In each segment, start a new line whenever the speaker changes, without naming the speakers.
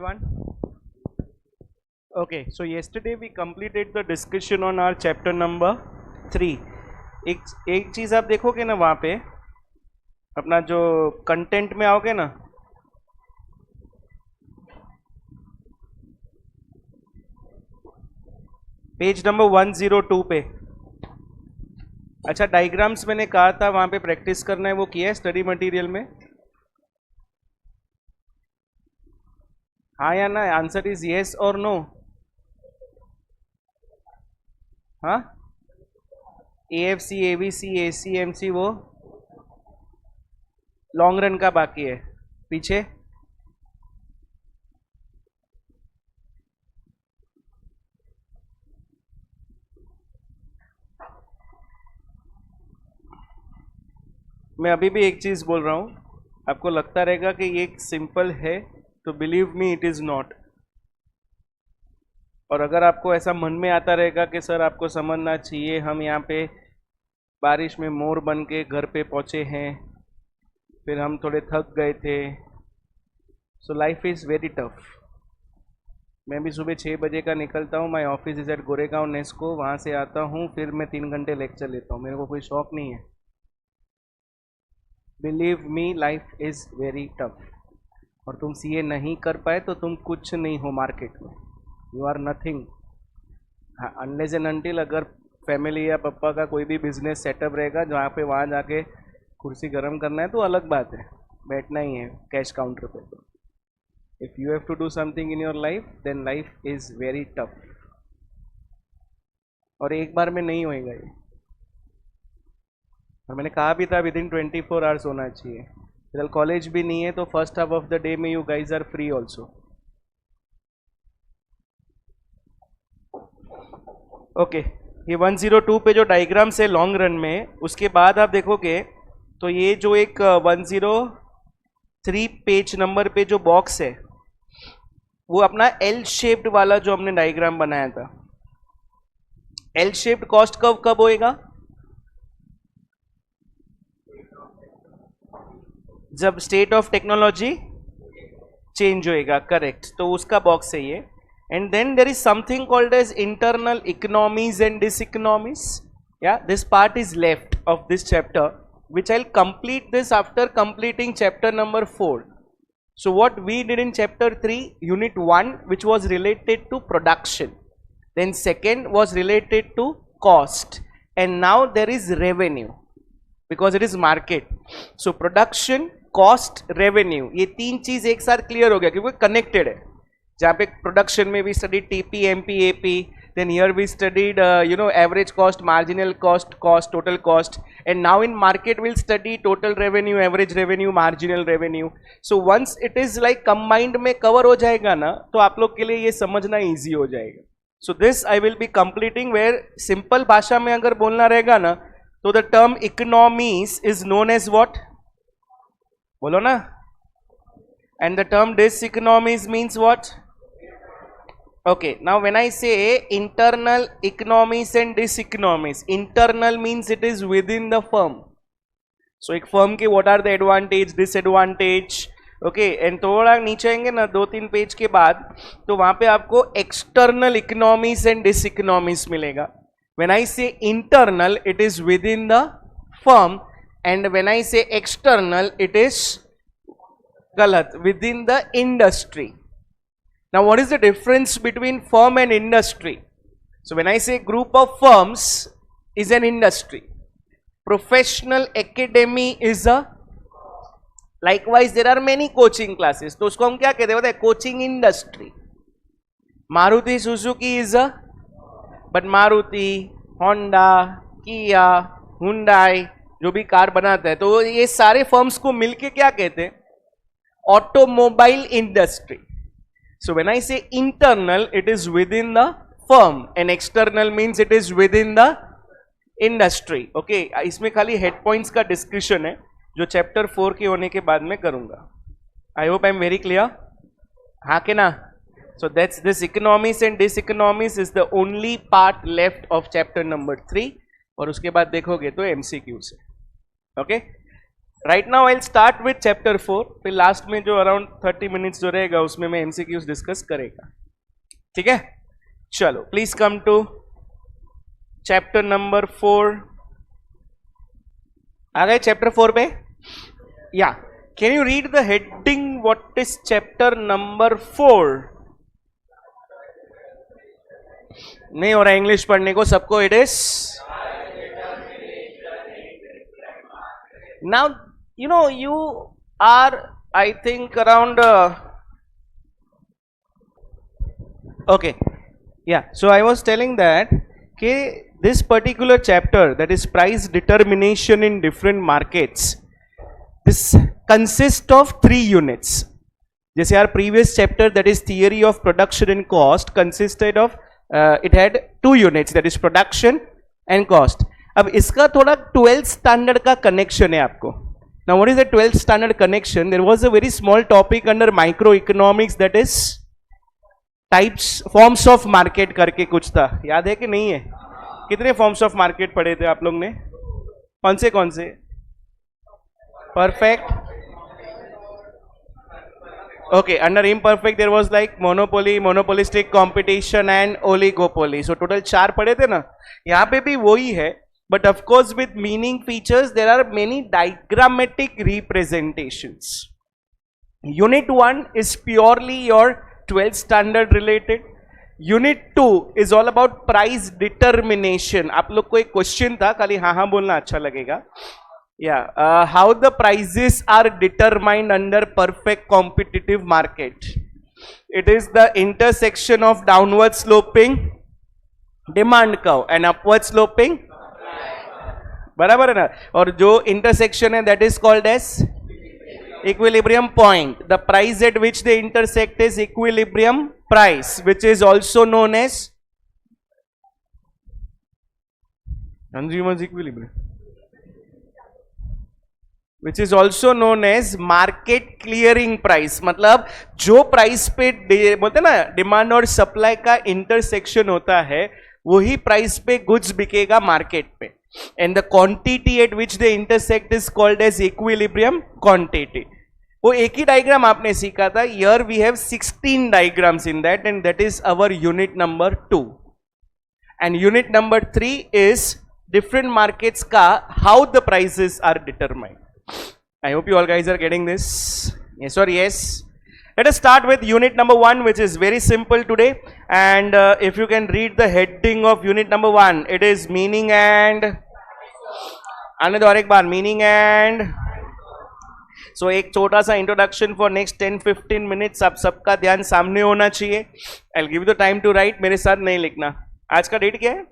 everyone. Okay, so yesterday we completed the discussion on our chapter number 3. एक चीज आप देखोगे ना, वहाँ पे अपना जो कंटेंट में आओगे ना, पेज नंबर 102 पे। अच्छा, डायग्राम्स मैंने कहा था वहाँ पे प्रैक्टिस करना है, वो किया है स्टडी मटेरियल में? हाँ या ना? आंसर इज येस और नो? हाँ, AFC, ABC, AC, MC वो लॉन्ग रन का बाकी है। पीछे मैं अभी भी एक चीज बोल रहा हूं, आपको लगता रहेगा कि ये सिंपल है, तो believe me it is not. और अगर आपको ऐसा मन में आता रहेगा कि सर आपको समझना चाहिए, हम यहाँ पे बारिश में मोर बन के घर पे पहुँचे हैं, फिर हम थोड़े थक गए थे, so life is very tough. मैं भी सुबह 6 बजे का निकलता हूँ, my office is at Goregaon Nesco, वहाँ से आता हूँ, फिर मैं 3 घंटे लेक्चर लेता हूँ, मेरे को कोई शौक नहीं है। Believe me, life is very tough. और तुम CA नहीं कर पाए तो तुम कुछ नहीं हो मार्केट में, यू आर नथिंग। हाँ, अनलेस एंड अनटिल अगर फैमिली या पापा का कोई भी बिजनेस सेटअप रहेगा जहाँ पे वहाँ जाके कुर्सी गर्म करना है तो अलग बात है, बैठना ही है कैश काउंटर पे। तो if you have to do something in your life then life is very tough, और एक बार में नहीं होएगा ये। और मैंने कहा भी था विद इन 24 आवर्स होना चाहिए। फिलहाल कॉलेज भी नहीं है तो first half of the day में you guys are free also. Okay, ये 102 पे जो डायग्राम्स है लॉन्ग रन में, उसके बाद आप देखोगे तो ये जो एक 103 पेज नंबर पे जो बॉक्स है वो अपना एल शेप्ड वाला जो हमने डायग्राम बनाया था। एल शेप्ड कॉस्ट कर्व कब होएगा? जब स्टेट ऑफ टेक्नोलॉजी चेंज होएगा, करेक्ट। तो उसका बॉक्स है ये। And then there is something called as internal economies and diseconomies. या this part is left of this chapter which I'll complete this after completing chapter number 4. So what we did in chapter 3, unit 1, which was related to production, then second was related to cost, and now there is revenue because it is market. So production, cost, revenue, ये तीन चीज एक साथ clear हो गया क्योंकि connected है। जहाँ पे प्रोडक्शन में भी study TP, MP, AP, then here we studied average cost, marginal cost, total cost, and now in market we'll study total revenue, average revenue, marginal revenue. So once it is like combined में cover हो जाएगा ना, तो आप लोग के लिए ये समझना easy हो जाएगा। So this I will be completing, where simple भाषा में अगर बोलना रहेगा ना तो the term economies is known as what? बोलो ना। And the term diseconomies means what? Okay, now when I say internal economies and diseconomies, internal means it is within the firm. So एक firm के what are the advantage, disadvantage, okay, and थोड़ा नीचे आएंगे ना 2-3 page के बाद, तो वहाँ पे आपको external economies and diseconomies मिलेगा। When I say internal, it is within the firm, and when I say external, it is गलत, within the industry. Now what is the difference between firm and industry? So when I say group of firms is an industry, professional academy is a, likewise there are many coaching classes, तो उसको हम क्या कहते हैं बताए? Coaching industry. Maruti Suzuki is a, but Maruti, Honda, किया, Hyundai जो भी कार बनाता है, तो ये सारे फर्म्स को मिलके क्या कहते हैं? Automobile industry. So when I say internal, it is within the firm, and external means it is within the industry. Okay, इसमें खाली head points का discussion है जो chapter 4 के होने के बाद में करूँगा। I hope I am very clear. हाँ के ना? So that's this economies and diseconomies is the only part left of chapter number 3, और उसके बाद देखोगे तो MCQ से। Okay, right now I start with chapter 4, फिर लास्ट में जो अराउंड 30 मिनट्स जो रहेगा उसमें मैं एमसीक्यूज डिस्कस करेगा, ठीक है? चलो please come to chapter number 4. आ गए चैप्टर 4 पे? या can you read the heading? What is chapter number 4? नहीं हो रहा इंग्लिश पढ़ने को सबको. It is now you know you are I think around okay, yeah, so I was telling that okay, this particular chapter, that is price determination in different markets, this consists of 3 units. जैसे our previous chapter, that is theory of production and cost, consisted of it had 2 units, that is production and cost. अब इसका थोड़ा 12th standard का connection है आपको. Now what is the 12th standard connection? There was a very small topic under microeconomics, that is types, forms of market करके कुछ था, याद है कि नहीं है? कितने forms of market पढ़े थे आप लोग ने? कौन से? Perfect. Okay, under imperfect there was like monopoly, monopolistic competition and oligopoly. So total 4 पढ़े थे ना? यहाँ पे भी वही है. But of course with meaning features there are many diagrammatic representations. Unit 1 is purely your 12th standard related. Unit 2 is all about price determination. आप लोग को एक क्वेश्चन था, खाली हाँ बोलना अच्छा लगेगा. How the prices are determined under perfect competitive market. It is the intersection of downward sloping demand curve and upward sloping, बराबर है ना? और जो इंटरसेक्शन है that is called as equilibrium point. The price at which they intersect is equilibrium price, which is also known as consumer's equilibrium, which is also known as market clearing price. मतलब जो price पे बोलते ना demand और supply का intersection होता है, वही प्राइस पे गुड्स बिकेगा मार्केट पे. And the quantity at which they intersect is called as equilibrium quantity. वो एक ही डायग्राम आपने सीखा था. Here we have 16 diagrams in that, and that is our unit number 2. And unit number 3 is different markets का how the prices are determined. I hope you all guys are getting this. Yes or yes? Let us start with unit number 1, which is very simple today. And if you can read the heading of unit number 1, it is meaning and और एक बार meaning and. So एक छोटा सा introduction for next 10-15 minutes. आप सबका ध्यान सामने होना चाहिए. I'll give you the time to write. मेरे साथ नहीं लिखना. आज का डेट क्या है?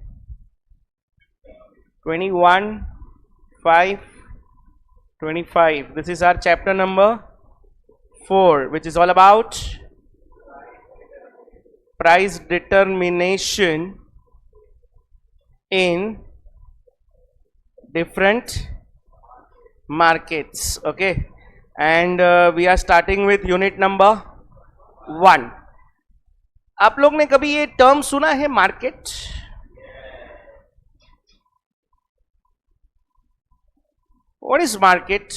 21/5/25. This is our chapter number 4, which is all about price determination in different markets. Okay, and we are starting with unit number 1. आप लोग ने कभी ये टर्म सुना है market? What is market?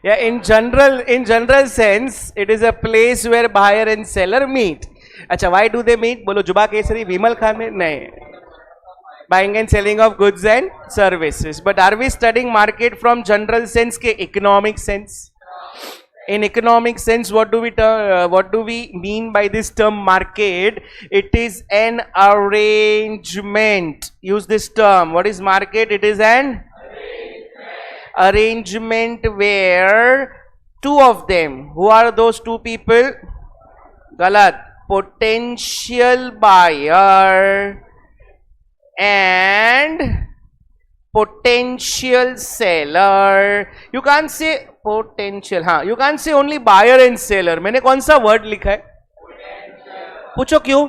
Yeah, in general sense, it is a place where buyer and seller meet. अच्छा, why do they meet? बोलो जुबा केसरी विमल खान में नहीं. Buying and selling of goods and services. But are we studying market from general sense के economic sense? In economic sense, what do we mean by this term market? It is an arrangement. Use this term. What is market? It is an arrangement where two of them. Who are those two people? Galat. Potential buyer and potential seller. You can't say potential. हाँ, you can't say only buyer and seller. मैंने कौन सा word लिखा है? पूछो क्यों?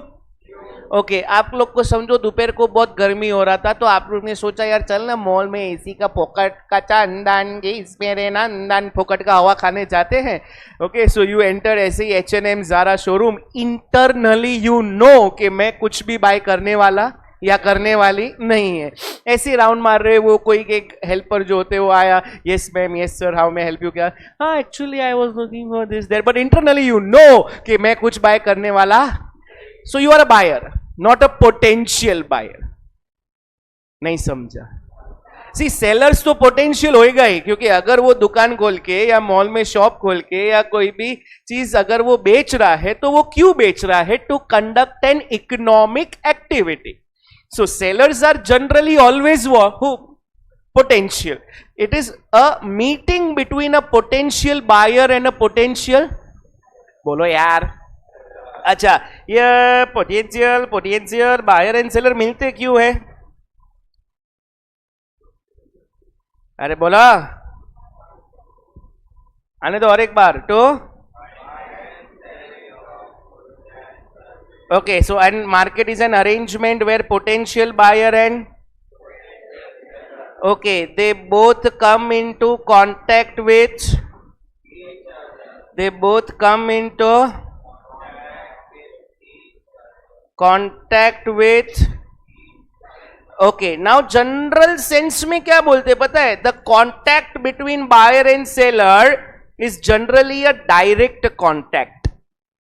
Okay आप लोग को समझो दोपहर को बहुत गर्मी हो रहा था तो आप लोग ने सोचा यार चल ना मॉल में एसी का फोकट का चंदन इसमें रहना नंदन फोकट का हवा खाने जाते हैं. ओके सो यू एंटर ऐसे ही H&M Zara showroom. Internally you know कि मैं कुछ भी बाय करने वाला या करने वाली नहीं है. ऐसे राउंड मार रहे वो कोई एक हेल्पर जो होते वो आया. Yes ma'am yes sir how may help you. क्या हाँ actually I was looking for this there but internally you know कि मैं कुछ बाय करने वाला. So you are a buyer not a potential buyer. नहीं समझा. सी सेलर्स तो पोटेंशियल होएगा ही क्योंकि अगर वो दुकान खोल के या मॉल में शॉप खोल के या कोई भी चीज अगर वो बेच रहा है तो वो क्यों बेच रहा है? To conduct an economic activity. So sellers are generally always who? Potential. It is a meeting between a potential buyer and a potential. बोलो यार. अच्छा ये potential buyer and seller मिलते क्यों है? अरे बोला आने दो और एक बार. तो okay so and market is an arrangement where potential buyer and okay they both come into contact with okay now general sense में क्या बोलते पता है? the contact between buyer and seller is generally a direct contact.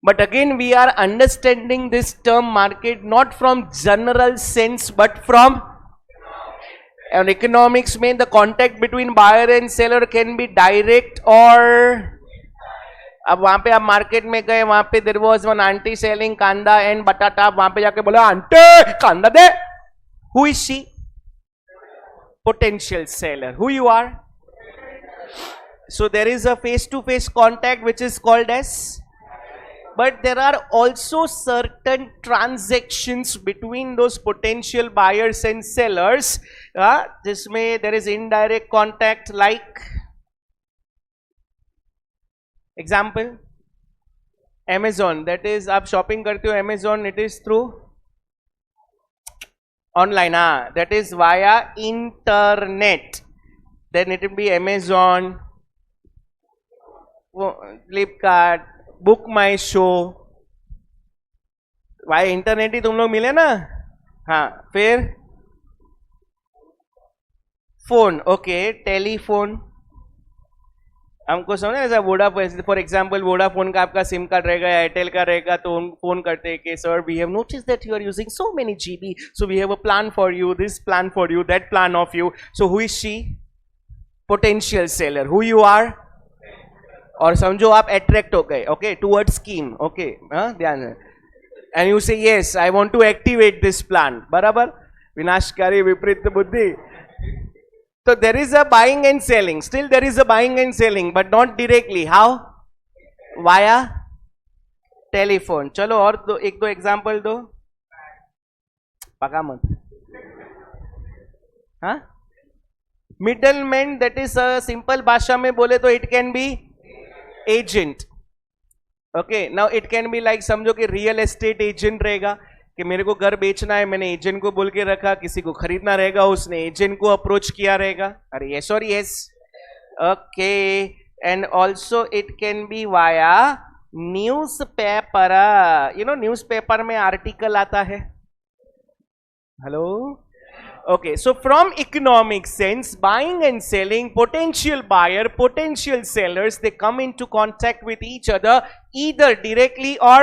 But again we are understanding this term market not from general sense but from economics में the contact between buyer and seller can be direct or अब वहां पे आप market में गए वहां पे there was one aunty selling कांदा and बटाटा. आप वहां पे जाके बोला आंटी कांदा दे. Who is she? Potential seller. Who you are? So there is a face to face contact which is called as. But there are also certain transactions between those potential buyers and sellers. जिसमें there is indirect contact like example Amazon. That is आप shopping करते हो Amazon. It is through online. That is via internet. Then it will be Amazon, Flipkart, book my show. भाई internet ही तुम लोग मिले ना. हाँ फिर फोन. ओके टेलीफोन हमको समझे ऐसा. वोडाफोन फॉर एग्जांपल वोडाफोन का आपका सिम कार्ड रहेगा एयरटेल का रहेगा तो हम फोन करते हैं कि sir we have notice that you are using so many GB so we have a plan for you this plan for you that plan of you. So who is she? Potential seller. Who you are? और समझो आप attract हो गए okay toward scheme. Okay ध्यान है. And you say yes I want to activate this plan. बराबर. विनाशकारी विपरीत बुद्धि. तो there is a buying and selling. Still there is a buying and selling but not directly. How? Via telephone. चलो और एक दो एग्जाम्पल दो. पका मत. हाँ मिडलमैन. दैट इज सिंपल भाषा में बोले तो it can B agent. Okay now it can be like समझो कि रियल एस्टेट एजेंट रहेगा कि मेरे को घर बेचना है मैंने एजेंट को बोल के रखा. किसी को खरीदना रहेगा उसने एजेंट को अप्रोच किया रहेगा. अरे यस और yes. Okay and also it can B via news paper. You know news paper में आर्टिकल आता है. Hello. Okay, so from economic sense, buying and selling, potential buyer, potential sellers, they come into contact with each other either directly or,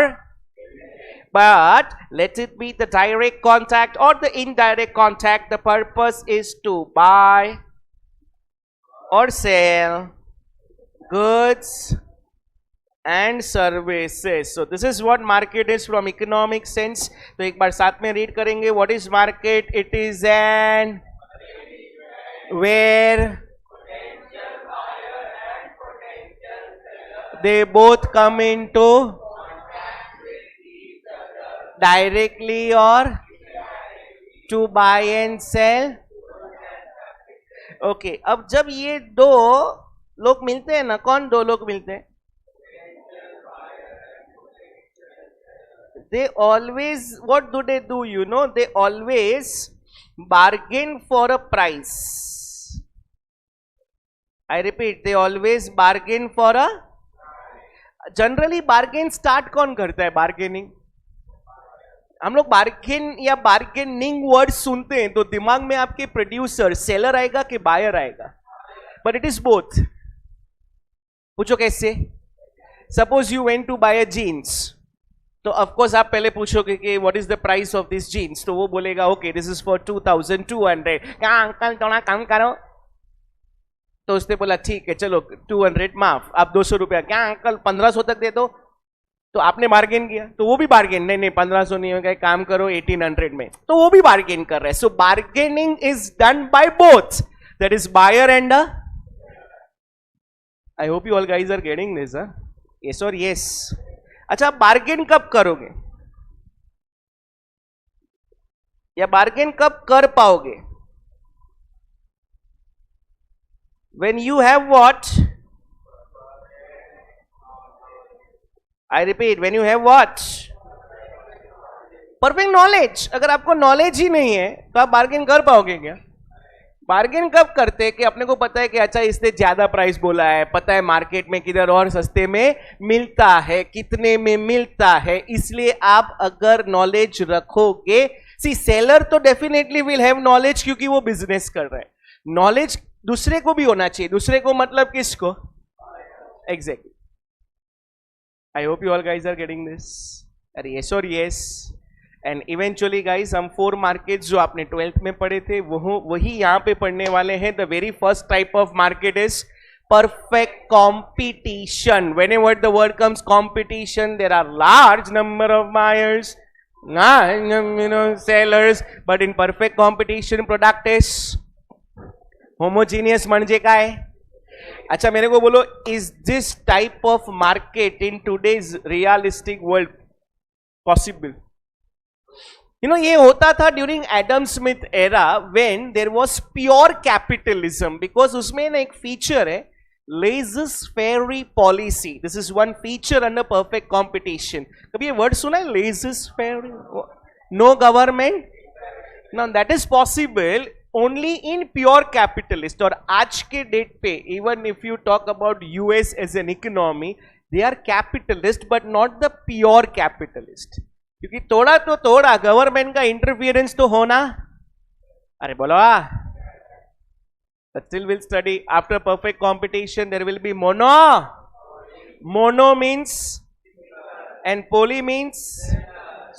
but let it be the direct contact or the indirect contact. The purpose is to buy or sell goods and services. So this is what market is from economic sense. तो एक बार साथ में read करेंगे. What is market? It is an where they both come into directly or to buy and sell. Okay, अब जब ये दो लोग मिलते हैं ना, कौन दो लोग मिलते हैं? they always, what do they do? You know, they always bargain for a price. I repeat, they always bargain for a. Generally bargain start कौन करता है? बार्गेनिंग. हम लोग बार्गेन या बार्गेनिंग वर्ड सुनते हैं तो दिमाग में आपके प्रोड्यूसर सेलर आएगा कि बायर आएगा? But it is both. पूछो कैसे? Suppose you went to buy a jeans, तो ऑफकोर्स आप पहले पूछोगे कि what is the price of this jeans, तो वो बोलेगा ओके दिस इज फॉर 2200. क्या अंकल थोड़ा कम करो? तो उसने बोला ठीक है चलो 200 माफ, आप 200 रुपया. क्या अंकल 1500 तक दे दो? तो आपने बार्गेन किया, तो वो भी बार्गेन, नहीं नहीं 1500 नहीं होगा, काम करो 1800 में, तो वो भी बार्गेन कर रहे हैं. So bargaining is done by both, that is buyer and I hope you all guys are getting this. Yes और यस. अच्छा, बार्गेन कब करोगे या बार्गेन कब कर पाओगे? When you have what? I repeat, when you have what? Perfect knowledge. अगर आपको नॉलेज ही नहीं है तो आप बार्गेन कर पाओगे क्या? बार्गेन कब करते कि अपने को पता है कि अच्छा इसने ज्यादा प्राइस बोला है, पता है मार्केट में किधर और सस्ते में मिलता है, कितने में मिलता है, इसलिए आप अगर नॉलेज रखोगे. सी सेलर तो डेफिनेटली विल हैव नॉलेज क्योंकि वो बिजनेस कर रहा है. नॉलेज दूसरे को भी होना चाहिए. दूसरे को मतलब किसको? Exactly. I hope you all guys are getting this. अरे यस और यस. एंड इवेंचुअली गाइज हम 4 मार्केट्स जो आपने 12th में पढ़े थे वो वही यहां पे पढ़ने वाले हैं. The very first type of market is perfect competition. Whenever the word comes competition, there are large number of buyers, sellers, but in perfect competition product is homogeneous. म्हणजे काय? अच्छा मेरे को बोलो, is this type of market in today's realistic world possible? You know, ये होता था during Adam Smith era when there was pure capitalism, because उसमें ना एक feature है laissez-faire policy. This is one feature under perfect competition. कभी ये word सुना है laissez-faire? No government? Now that is possible only in pure capitalist. और आज के डेट पे even if you talk about US as an economy, they are capitalist but not the pure capitalist. क्योंकि थोड़ा तो थोड़ा गवर्नमेंट का इंटरफियरेंस तो होना. अरे बोलो. But still we'll study. After perfect competition there will be mono. Mono means and poly means.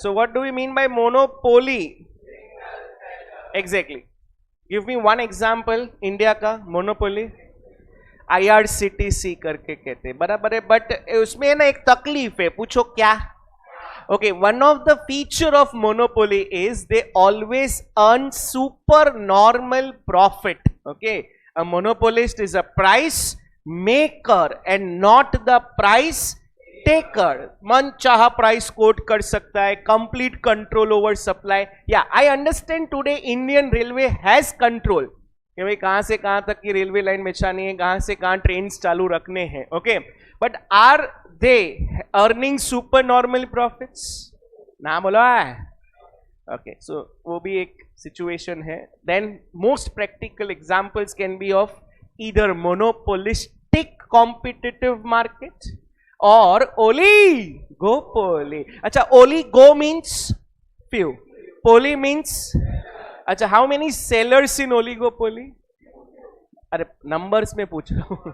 So what do we mean by monopoly? Exactly. Give me one example. India का monopoly IRCTC करके कहते हैं, बराबर है. But उसमें ना एक तकलीफ है. पूछो क्या? Okay, one of the feature of monopoly is they always earn supernormal profit. Okay, a monopolist is a price maker and not the price taker. मन चाहा प्राइस कोट कर सकता है. complete control over supply. Yeah, I understand today Indian Railway has control कि भाई कहां से कहां तक की रेलवे लाइन बिछानी है, कहां से कहां ट्रेन चालू रखने हैं. Okay, but are they earning super normal profits? ना बोलो. ओके, सो वो भी एक सिचुएशन है. Then most practical examples can be of either monopolistic competitive market और ओलिगोपोली. अच्छा, oligo means few, poly means. अच्छा, how many sellers in oligopoly? अरे नंबर्स में पूछ रहा हूं.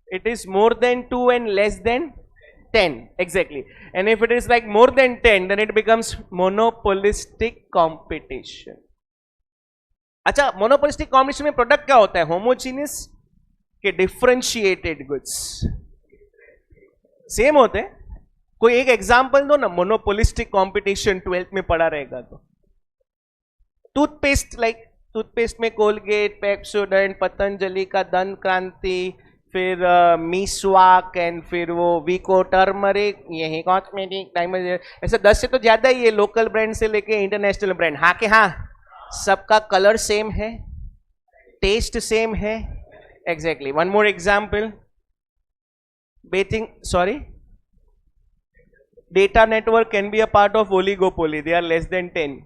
It is more than 2 and less than 10. Exactly. And if it is like more than 10, then it becomes monopolistic competition. अच्छा, monopolistic competition में product क्या होता है? होमोजीनियस के डिफरेंशिएटेड गुड्स सेम होते हैं. कोई एक एग्जांपल दो ना मोनोपोलिस्टिक कंपटीशन 12th में पढ़ा रहेगा तो. टूथपेस्ट, लाइक टूथपेस्ट में कोलगेट, पेप्सोडेंट, पतंजलि का दंत क्रांति, फिर मिसवाक एंड फिर वो विको टर्मरिक, यही कॉस्मेटिक टाइम, ऐसे 10 से तो ज्यादा ही है लोकल ब्रांड से लेके इंटरनेशनल ब्रांड. हाँ कि हाँ, सबका कलर सेम है, टेस्ट सेम है. Exactly. One more example. Bathing, sorry, data network can be a part of oligopoly. They are less than 10.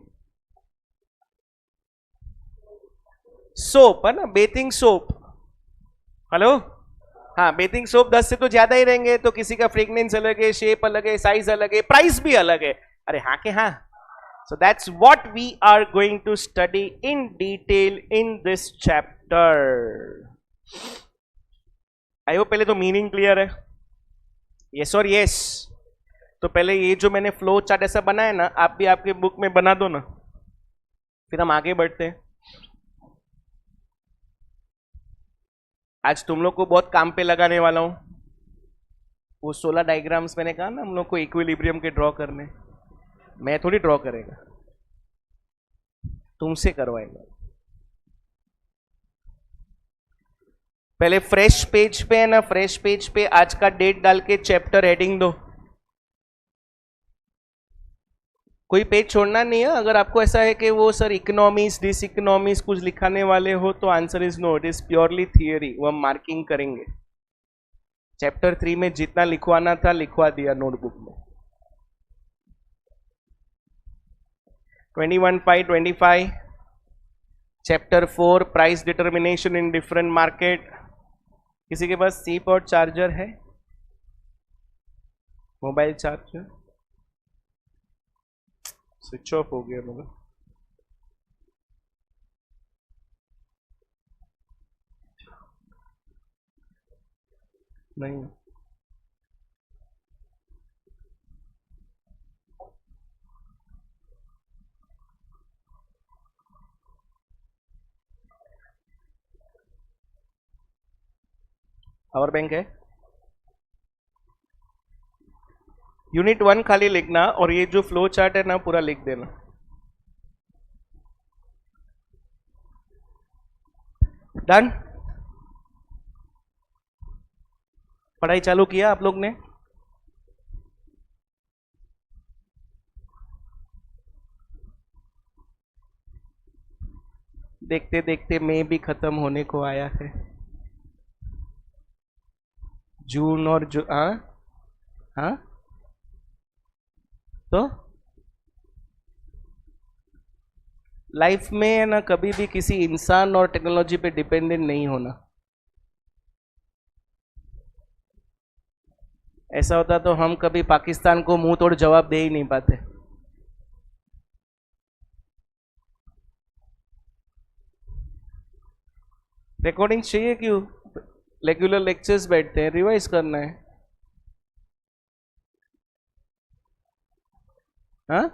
Soap है ना, बेथिंग सोप. हेलो, हाँ, बेथिंग सोप 10 से तो ज्यादा ही रहेंगे, तो किसी का फ्रेग्रेंस अलग है, शेप अलग है, साइज अलग है, प्राइस भी अलग है. अरे हाँ के हाँ. So that's what we are going to study in detail in this chapter. I hope पहले तो मीनिंग क्लियर है. यस और यस. तो पहले ये जो मैंने फ्लो चार्ट ऐसा बनाया ना, आप भी आपके बुक में बना दो ना, फिर हम आगे बढ़ते हैं. आज तुम लोग को बहुत काम पे लगाने वाला हूं. वो 16 डायग्राम्स मैंने कहा ना हम लोग को इक्विलिब्रियम के ड्रॉ करने, मैं थोड़ी ड्रॉ करेगा, तुमसे करवाएगा. पहले फ्रेश पेज पे है ना, फ्रेश पेज पे आज का डेट डाल के चैप्टर हेडिंग दो. कोई पेज छोड़ना नहीं है. अगर आपको ऐसा है कि वो सर इकोनॉमीज डिस इकोनॉमीज कुछ लिखाने वाले हो, तो answer is no, it is purely theory. वो हम मार्किंग करेंगे. चैप्टर 3 में जितना लिखवाना था लिखवा दिया नोटबुक में. 21/5 chapter 4 price determination in different market. किसी के पास सीप और चार्जर है? मोबाइल चार्जर स्विच ऑफ हो गया मेरा. नहीं, पावर बैंक है. यूनिट 1 खाली लिखना, और ये जो फ्लो चार्ट है ना पूरा लिख देना. डन. पढ़ाई चालू किया आप लोग ने? देखते देखते मई भी खत्म होने को आया है. जून और हाँ हाँ, तो लाइफ में है ना कभी भी किसी इंसान और टेक्नोलॉजी पे डिपेंडेंट नहीं होना. ऐसा होता तो हम कभी पाकिस्तान को मुंह तोड़ जवाब दे ही नहीं पाते. रिकॉर्डिंग चाहिए क्यों? रेगुलर लेक्चर्स बैठते हैं, रिवाइज करना है. हाँ,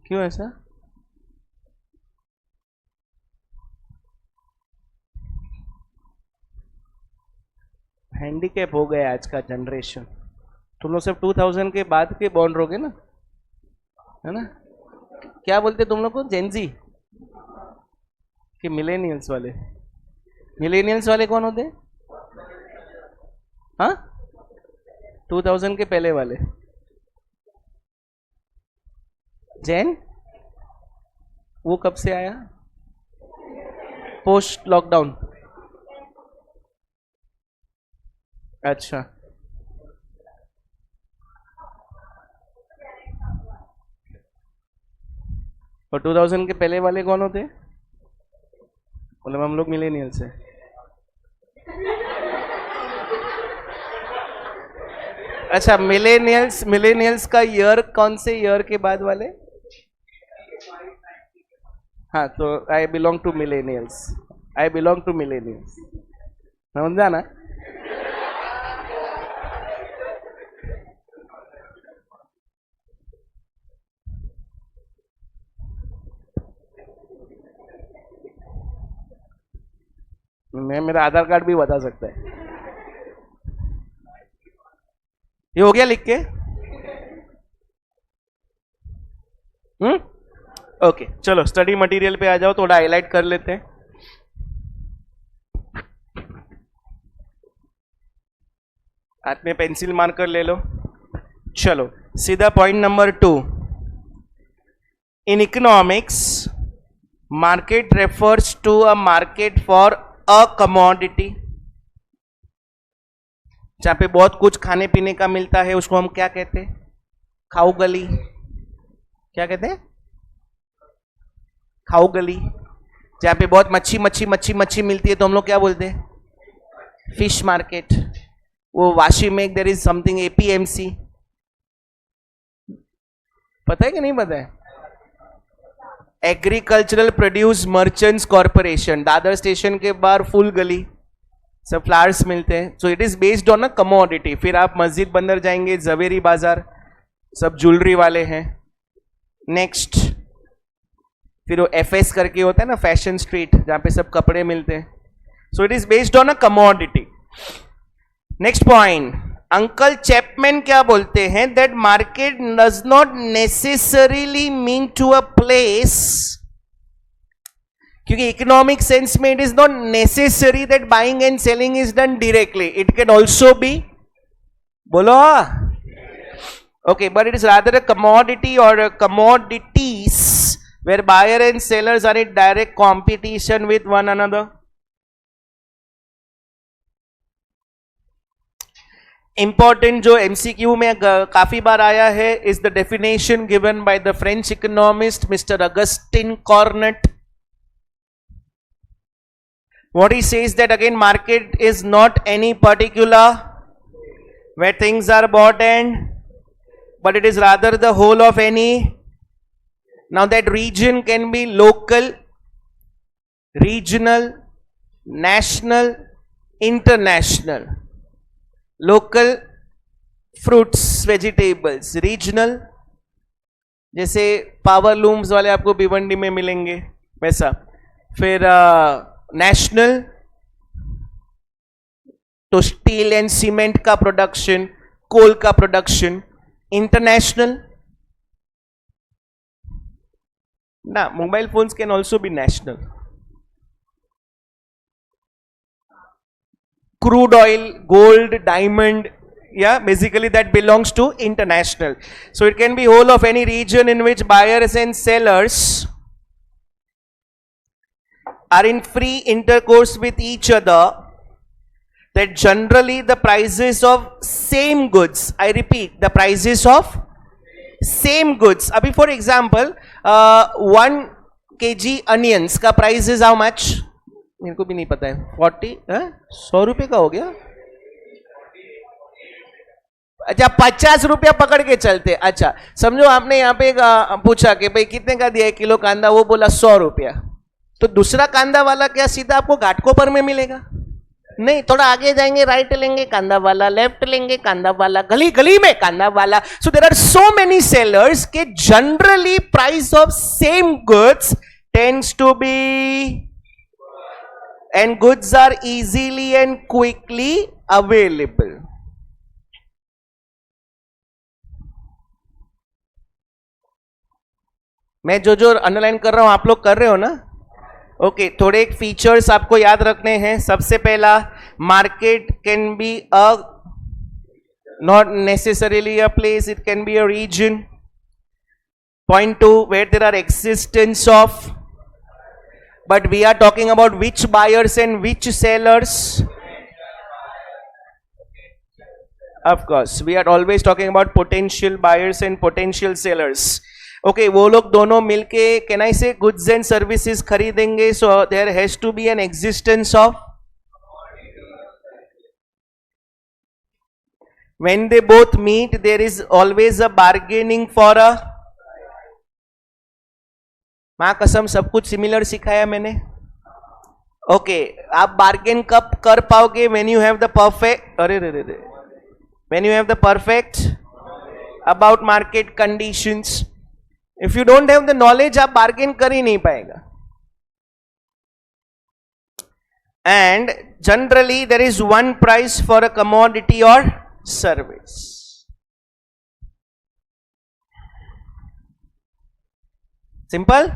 क्यों ऐसा? हैंडीकैप हो गया आज का जनरेशन. तुम लोग सब 2000 के बाद के बॉर्न रहोगे ना, है ना? क्या बोलते तुम लोग को, जेनजी कि मिलेनियल्स वाले? मिलेनियल्स वाले कौन होते? हाँ, 2000 के पहले वाले. जैन वो कब से आया? Post lockdown. अच्छा, और 2000 के पहले वाले कौन होते? मतलब हम लोग मिलेनियल्स हैं. अच्छा, मिलेनियल्स का ईयर कौन से ईयर के बाद वाले? हाँ, तो आई बिलोंग टू मिलेनियल्स. समझा ना? मैं मेरा आधार कार्ड भी बता सकता है. ये हो गया लिख के? ओके, चलो स्टडी मटेरियल पे आ जाओ, थोड़ा हाईलाइट कर लेते हैं. हाथ में पेंसिल मार्कर ले लो. चलो सीधा point number 2. In economics, market refers to a market for a commodity. जहाँ पे बहुत कुछ खाने पीने का मिलता है उसको हम क्या कहते हैं? खाऊ गली। क्या कहते हैं? खाऊ गली। जहाँ पे बहुत मच्छी मच्छी मच्छी मच्छी मिलती है तो हम लोग क्या बोलते हैं? Fish market. वो वाशी में देयर इज समथिंग एपीएमसी, पता है कि नहीं पता है? Agricultural produce merchants corporation, Dadar station के बाहर फुल गली, सब फ्लावर्स मिलते हैं। So it is based on a commodity. फिर आप मस्जिद बंदर जाएंगे, जवेरी बाजार, सब ज्वेलरी वाले हैं। नेक्स्ट फिर वो एफएस करके होता है ना, फैशन स्ट्रीट, जहां पे सब कपड़े मिलते हैं। So it is based on a commodity. Next point, uncle Chapman क्या बोलते हैं? That market does not necessarily mean to a place, क्योंकि इकोनॉमिक सेंस में it is not necessary that buying and selling is done directly, it can also be, बोलो, okay, but it is rather a commodity or a commodities where buyer and sellers are in direct competition with one another. Important जो MCQ में काफी बार आया है is the definition given by the French economist Mr. Augustin Cornet. What he says that again, market is not any particular where things are bought and, but it is rather the whole of any. Now that region can be local, regional, national, international. Local fruits, vegetables, regional जैसे power looms वाले आपको भिवंडी में मिलेंगे वैसा। फिर national तो steel and cement का production, कोल का प्रोडक्शन। इंटरनेशनल ना, mobile phones can also B national. Crude oil, gold, diamond, yeah, basically that belongs to international. So it can be whole of any region in which buyers and sellers are in free intercourse with each other, that generally the prices of same goods, I repeat, the prices of same goods. Abhi for example, 1 kg onions का price is how much? मेरे को भी नहीं पता है। 40, 100 रुपए का हो गया। अच्छा 50 रुपया पकड़ के चलते। अच्छा समझो आपने यहाँ पे पूछा कि भाई कितने का दिया 1 किलो कांदा, वो बोला 100 रुपया, तो दूसरा कांदा वाला क्या सीधा आपको घाटकोपर में मिलेगा? नहीं, थोड़ा आगे जाएंगे, राइट लेंगे कांदा वाला, लेफ्ट लेंगे कांदा वाला, गली गली में कांदा वाला। So there are so many sellers के generally price of same goods tends to be, and goods are easily and quickly available. मैं जो जो अंडरलाइन कर रहा हूं आप लोग कर रहे हो ना? ओके, थोड़े एक फीचर्स आपको याद रखने हैं। सबसे पहला, market can be a not necessarily a place, it can be a region. Point 2, where there are existence of, but we are talking about which buyers and which sellers. Of course we are always talking about potential buyers and potential sellers. Okay, वो लोग दोनों मिलके, can I say, goods and services खरीदेंगे, so there has to be an existence of, when they both meet there is always a bargaining for a, मां कसम सब कुछ similar सिखाया मैंने। ओके, आप बार्गेन कब कर पाओगे? When you have the perfect, अरे रे रे, when you have the perfect about market conditions. If you don't have the knowledge आप बार्गेन कर ही नहीं पाएगा। And generally there is one price for a commodity और service. Simple?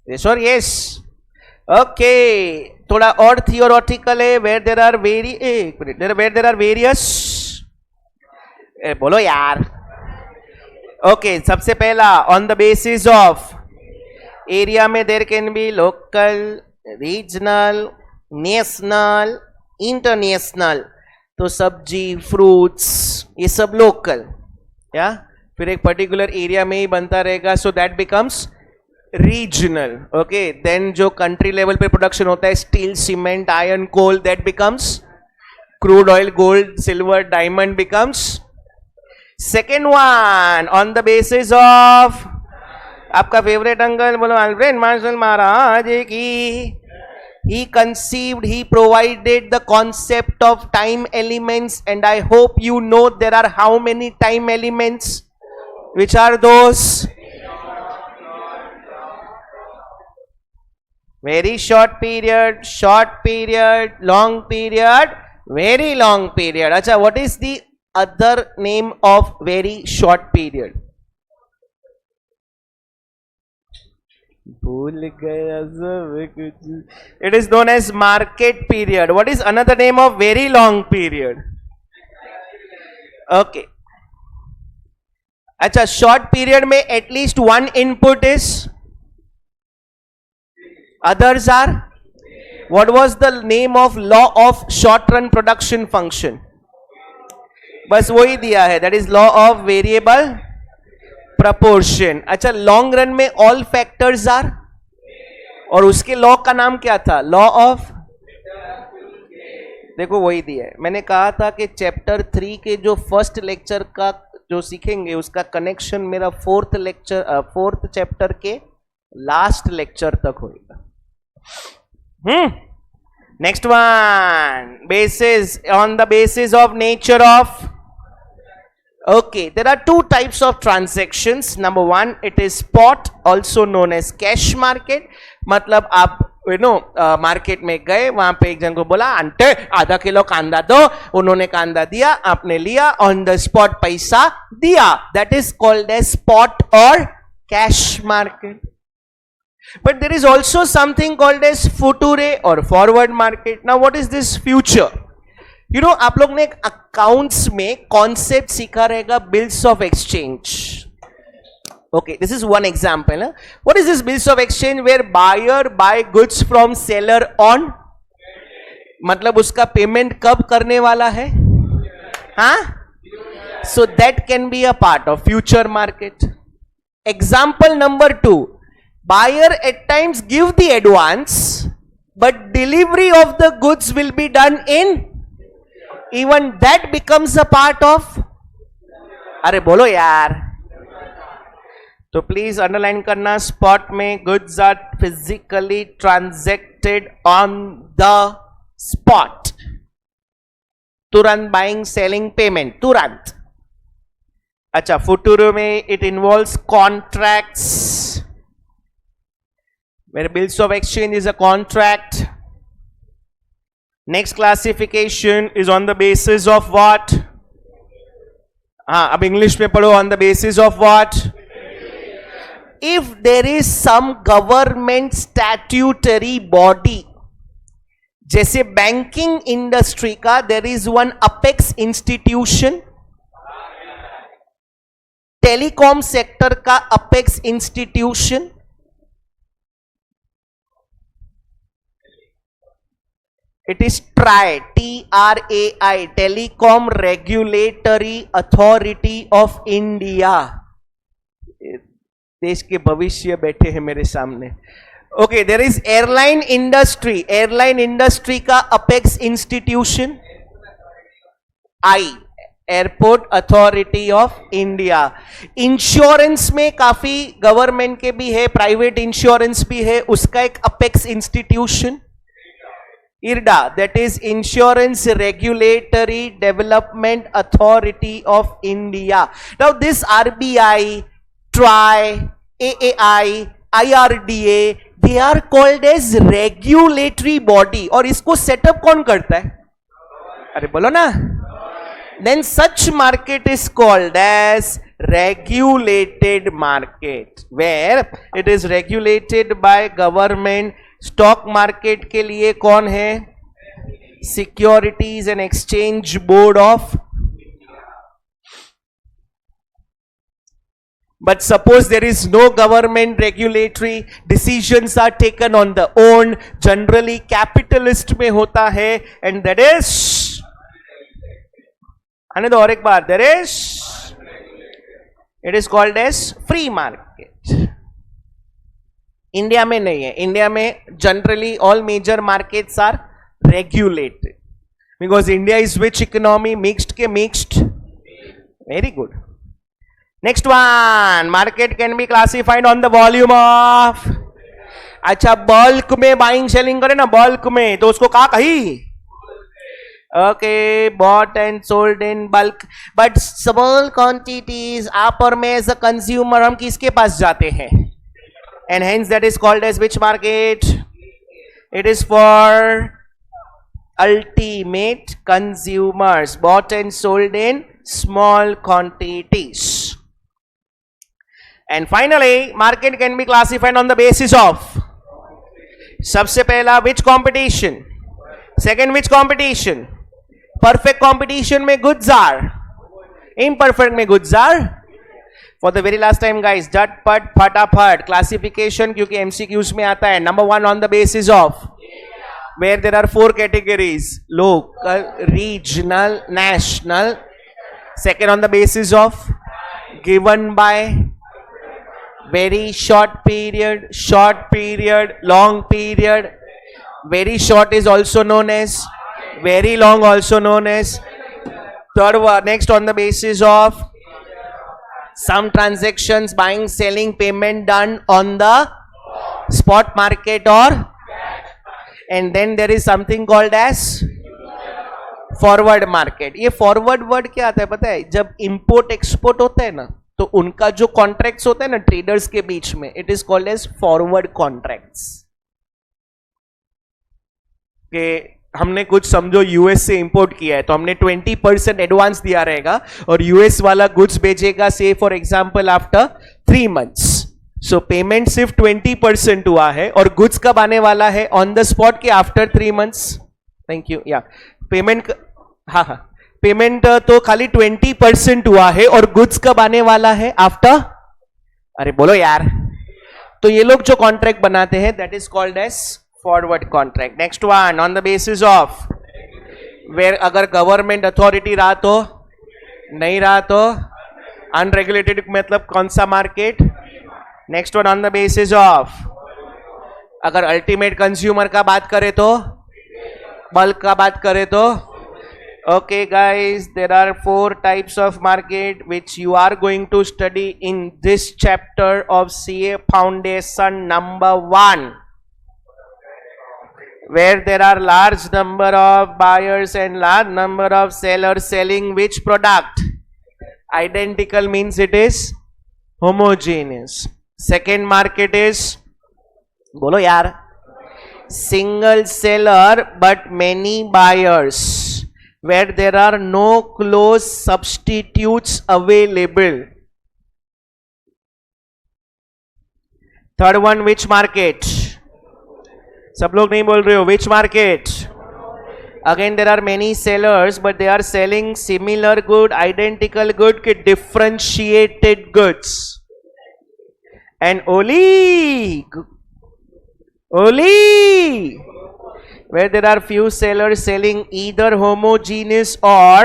Yes or yes? Okay, थोड़ा और थियोरेटिकल है। where there are where there are various, बोलो यार। ओके, सबसे पहला, on the basis of area में there can be local, regional, national, international. तो सब्जी, फ्रूट्स, ये सब लोकल, या फिर एक पर्टिकुलर एरिया में ही बनता रहेगा, so that becomes regional. Okay, then जो कंट्री लेवल पे प्रोडक्शन होता है, steel, cement, iron, coal, that becomes crude oil, gold, silver, diamond becomes. Second one, on the basis of आपका फेवरेट अंकल बोलो अल्फ्रेड मार्शल महाराज की. He conceived, he provided the concept of time elements, and I hope you know there are how many time elements? Which are those? Very short period, long period, very long period. Acha, what is the other name of very short period? भूल गया सब कुछ. It is known as market period. What is another name of very long period? Okay. अच्छा, short period में at least one input is, others are. What was the name of law of short run production function? बस वही दिया है, that is law of variable proportion. अच्छा, long run में all factors are, और उसके law का नाम क्या था? लॉ ऑफ, देखो वही दिया है. मैंने कहा था कि चैप्टर 3 के जो फर्स्ट लेक्चर का जो सीखेंगे उसका कनेक्शन मेरा फोर्थ चैप्टर के लास्ट लेक्चर तक होगा. Next one, basis, on the basis of nature of. Okay, there are two types of transactions. Number one, it is spot, also known as cash market. मतलब आप market में गए, वहां पे एक जन को बोला आंटे आधा किलो कांदा दो, उन्होंने कांदा दिया, आपने लिया, ऑन द स्पॉट पैसा दिया. That is called as spot or cash market. But there is also something called as future or forward market. Now what is this future? आप लोग ने एक अकाउंट्स में कॉन्सेप्ट सीखा रहेगा, bills of exchange. Okay, this is one example. What is this bills of exchange? Where buyer buy goods from seller on, मतलब उसका payment कब करने वाला है? हाँ, so that can be a part of future market. Example number 2, buyer at times give the advance but delivery of the goods will be done in, even that becomes a part of. अरे बोलो यार. तो please underline करना, spot में goods are physically transacted on the spot. तुरंत buying, selling, payment तुरंत. अच्छा, future में it involves contracts, where bills of exchange is a contract. Next classification is on the basis of what? अब English में पढ़ो. on the basis of what? If there is some government statutory body, जैसे banking industry का there is one apex institution, telecom sector का apex institution, it is TRAI, TRAI, Telecom Regulatory Authority of India. देश के भविष्य बैठे हैं मेरे सामने. Okay, there is airline industry, airline industry का apex institution I, airport authority of India. Insurance में काफी गवर्नमेंट के भी है, प्राइवेट इंश्योरेंस भी है, उसका एक apex institution IRDA, that is Insurance Regulatory Development Authority of India. Now this RBI, TRAI, AAI, IRDA, they are called as regulatory body. और इसको सेटअप कौन करता है? अरे बोलो ना. Then such market is called as regulated market, where it is regulated by government. Stock market के लिए कौन है? Securities and exchange board of. But suppose there is no government regulatory, decisions are taken on the own, generally capitalist में होता है, and that is आने दो और एक बार, there is, it is called as free market. India में नहीं है. इंडिया में generally all major markets are regulated because India is which economy? Mixed के mixed. Very good. Next one, market can be classified on the volume of. अच्छा, bulk में buying selling करे ना, bulk में, तो उसको कहा कही. Okay, bought and sold in bulk. But small quantities, आप और मैं एज अ कंज्यूमर, हम किसके पास जाते हैं? And hence that is called as which market? It is for ultimate consumers, bought and sold in small quantities. And finally, market can be classified on the basis of, सबसे पहला which competition, second which competition, perfect competition में goods are, imperfect में goods are. For the very last time guys, झटपट फटाफट classification, क्योंकि MCQs में आता है. Number one, on the basis of, where there are 4 categories: local, regional, national. Second, on the basis of, given by, very short period, long period. Very short is also known as, very long also known as. Third one, next, on the basis of some transactions, buying, selling, payment done on the spot market or. And then there is something called as forward market. ये forward word क्या आता है पता है? जब import export होता है ना, तो उनका जो कॉन्ट्रैक्ट्स होता है ना ट्रेडर्स के बीच में, it is called as forward contracts. कि हमने कुछ समझो यूएस से इंपोर्ट किया है, तो हमने 20% एडवांस दिया रहेगा, और यूएस वाला गुड्स भेजेगा से for example after 3 months. So payment सिर्फ 20% हुआ है, और गुड्स कब आने वाला है? ऑन द स्पॉट के आफ्टर 3 months. Thank you. या पेमेंट, हाँ हाँ, पेमेंट तो खाली 20% हुआ है, और गुड्स कब आने वाला है? आफ्टर. अरे बोलो यार. तो ये लोग जो कॉन्ट्रैक्ट बनाते हैं, that is called as forward contract. Next one, on the basis of, where अगर गवर्नमेंट अथॉरिटी रहा तो, नहीं रहा तो अनरेगुलेटेड, मतलब कौन सा market? Next one, on the basis of, अगर अल्टीमेट कंज्यूमर का बात करें तो, बल्क का बात करें तो. Okay guys, there are 4 types of market which you are going to study in this chapter of CA foundation number 1, where there are large number of buyers and large number of sellers selling which product? Identical means it is homogeneous. Second market is, bolo yaar, single seller but many buyers, where there are no close substitutes available. Third one, which market? सब लोग नहीं बोल रहे हो. Which market? Again there are many sellers but they are selling similar good, identical good के differentiated goods. And only where there are few sellers selling either homogeneous or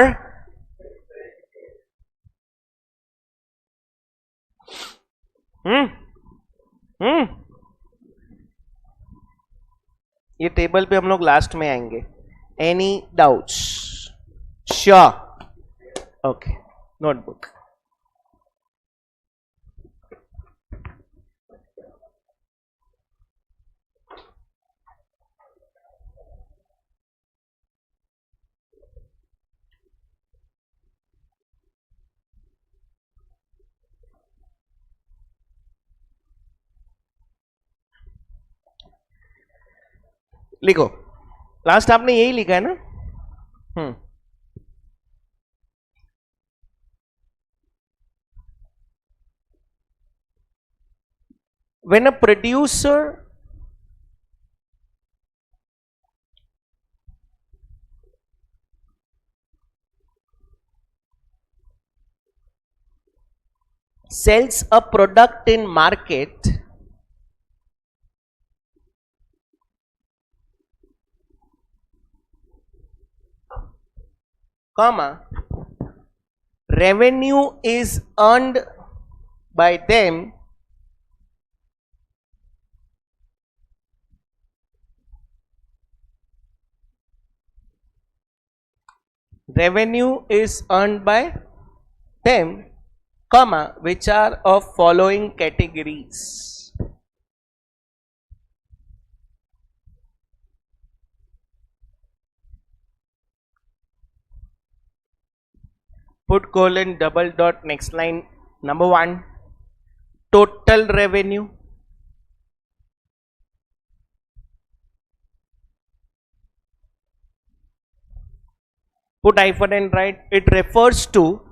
ये table पे हम लोग लास्ट में आएंगे. Any doubts? Sure. Okay, notebook. लिखो. Last आपने यही लिखा है ना? When a producer sells a product in market, comma, revenue is earned by them comma, which are of following categories. Put colon, double dot, next line. Number 1, total revenue. Put hyphen and write, it refers to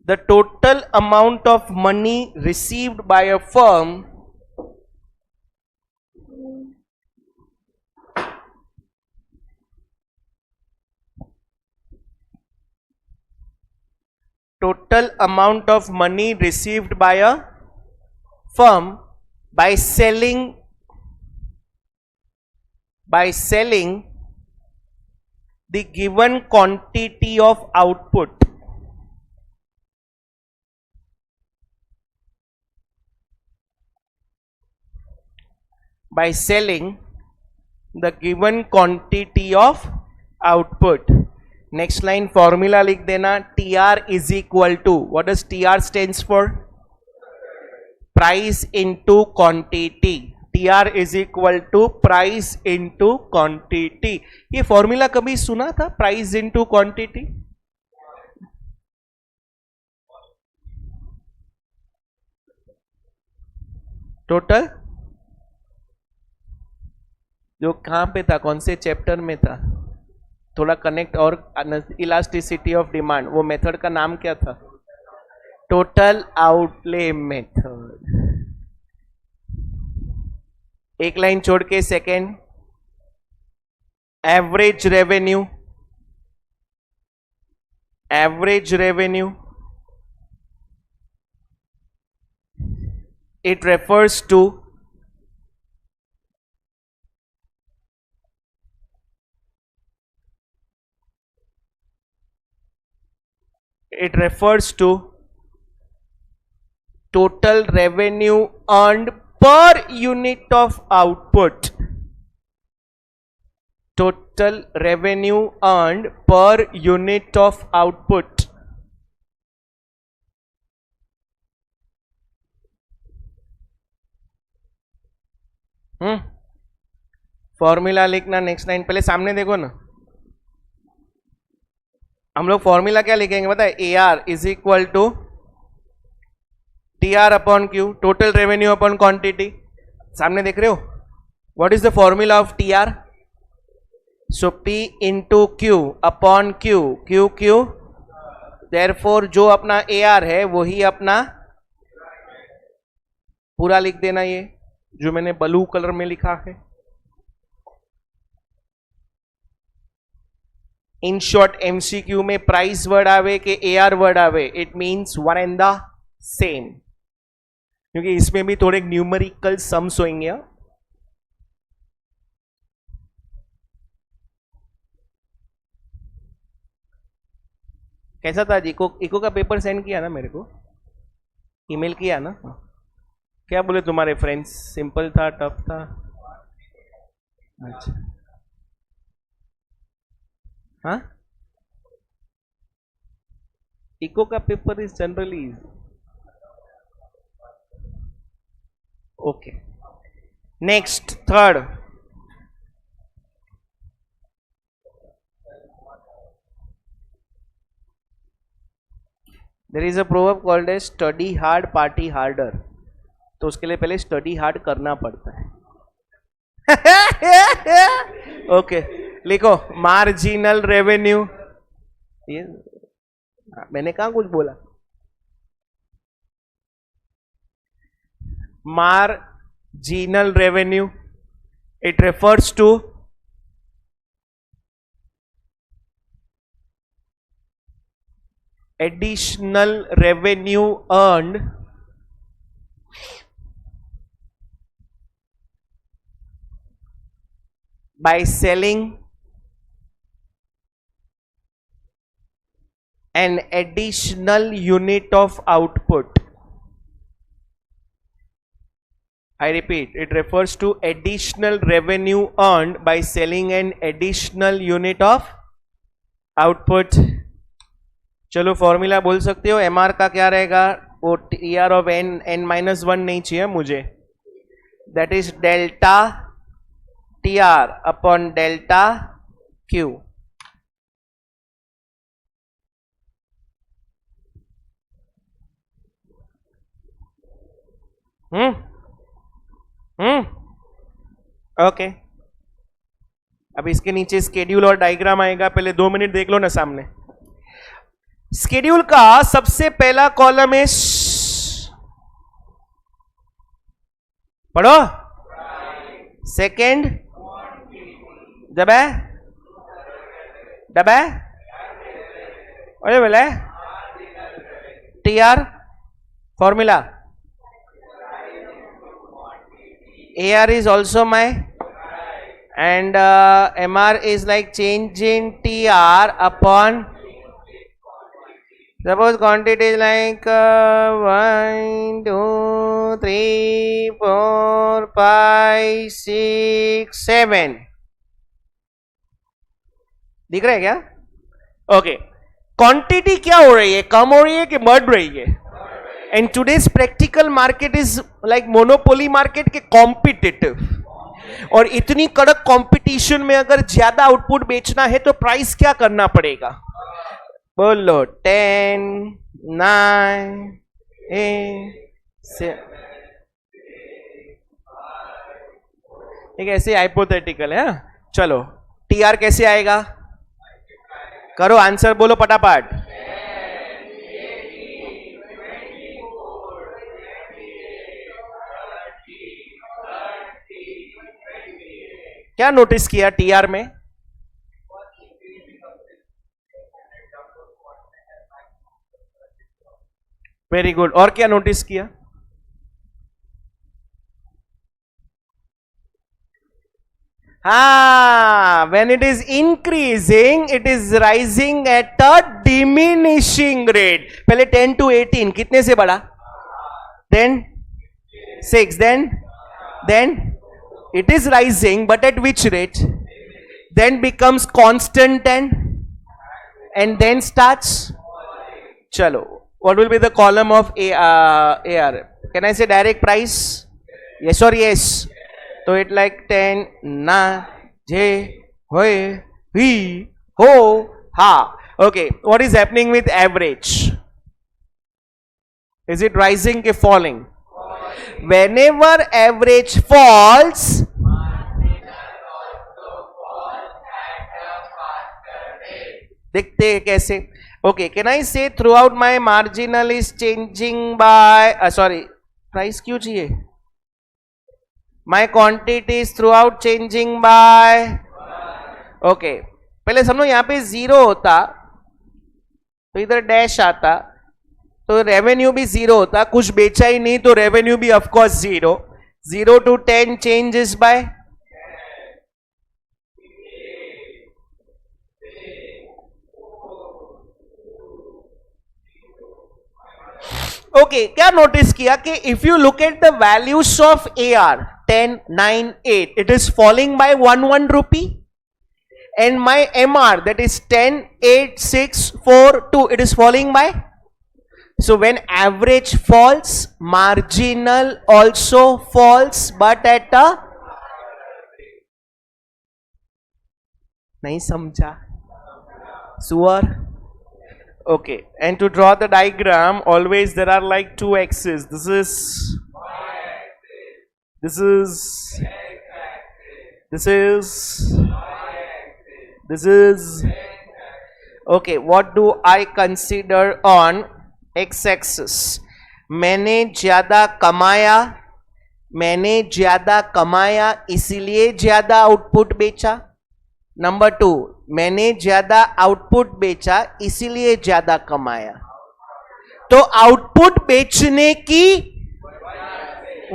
the total amount of money received by a firm by selling the given quantity of output. By selling the given quantity of output. Next line formula लिख देना, TR is equal to, what does TR stands for? Price into quantity. TR is equal to price into quantity. ये formula कभी सुना था, price into quantity? Total जो कहां पे था, कौन से चैप्टर में था? थोड़ा कनेक्ट और इलास्टिसिटी ऑफ डिमांड, वो मेथड का नाम क्या था? Total outlay method. एक लाइन छोड़ के second, average revenue. It refers to total revenue earned per unit of output. Total revenue earned per unit of output. Formula लिखना. नेक्स्ट लाइन पहले सामने देखो ना, हम लोग फॉर्मूला क्या लिखेंगे पता है? AR is equal to TR upon Q, total revenue upon quantity. सामने देख रहे हो? What is the formula of TR? So P into Q upon Q. Therefore जो अपना AR है वही अपना पूरा लिख देना, ये जो मैंने ब्लू कलर में लिखा है. इन शॉर्ट MCQ में प्राइस वर्ड आवे कि AR वर्ड आवे, it means one and the same, क्योंकि इसमें भी थोड़े न्यूमेरिकल सम्स होंगे. कैसा था? इको का पेपर सेंड किया ना मेरे को, ईमेल किया ना? क्या बोले तुम्हारे फ्रेंड्स? सिंपल था, टफ था? अच्छा, हाँ. इको का paper is generally easy. Okay, next third. There is a proverb called as study hard party harder. तो उसके लिए पहले स्टडी हार्ड करना पड़ता है. ओके, लिखो मार्जिनल रेवेन्यू. ये मैंने कहा कुछ बोला? Marginal revenue, it refers to additional revenue earned by selling an additional unit of output. I repeat, it refers to additional revenue earned by selling an additional unit of output. चलो formula बोल सकते हो. MR का क्या रहेगा? वो T R of N, N minus one नहीं चाहिए मुझे. That is delta T R upon delta Q. Okay. अब इसके नीचे स्केड्यूल और डायग्राम आएगा. पहले 2 मिनट देख लो ना सामने. स्केड्यूल का सबसे पहला कॉलम है, पढ़ो. सेकेंड दबे दबे बोले T R formula. AR is also my, and MR is like change in TR upon, suppose quantity is like 1 2 3 4 5 6 7. दिख रहा है क्या? ओके. क्वांटिटी क्या हो रही है? कम हो रही है कि बढ़ रही है? And today's practical market is like monopoly market के competitive. और इतनी कड़क कंपटीशन में अगर ज्यादा आउटपुट बेचना है तो प्राइस क्या करना पड़ेगा? बोलो. 10 9 8 7. एक ऐसे हाइपोथेटिकल है. चलो टीआर कैसे आएगा? करो आंसर, बोलो फटाफट. क्या नोटिस किया टीआर में? Very good. और क्या नोटिस किया? हाँ, when it is increasing, it is rising at a diminishing rate. पहले 10 to 18 कितने से बढ़ा? Then 6, then it is rising, but at which rate? Then becomes constant and then starts. Chalo, what will be the column of AR? Can I say direct price? Yes or yes? So it like 10 na je hoy hi ho ha. Okay, what is happening with average? Is it rising or falling? Whenever average falls, देखते हैं कैसे. Okay, can I say throughout my marginal is changing by sorry, price क्यों चाहिए? My quantity is throughout changing by. Okay, पहले समझो यहाँ पे 0 होता तो इधर डैश आता तो रेवेन्यू भी 0 होता. कुछ बेचा ही नहीं तो रेवेन्यू भी of course 0. 0 to 10 changes by. Okay, क्या नोटिस किया कि if you look at the values of AR 10 9 8, it is falling by 1 rupee. And my MR, that is 10 8 6 4 2, it is falling by. So when average falls, marginal also falls, but at a. नहीं समझा? Suar? Okay, and to draw the diagram, always there are like 2 axes. This is okay. What do I consider on x axis? मैंने ज्यादा कमाया इसीलिए ज्यादा output बेचा. Number 2, मैंने ज्यादा आउटपुट बेचा इसीलिए ज्यादा कमाया. तो आउटपुट बेचने की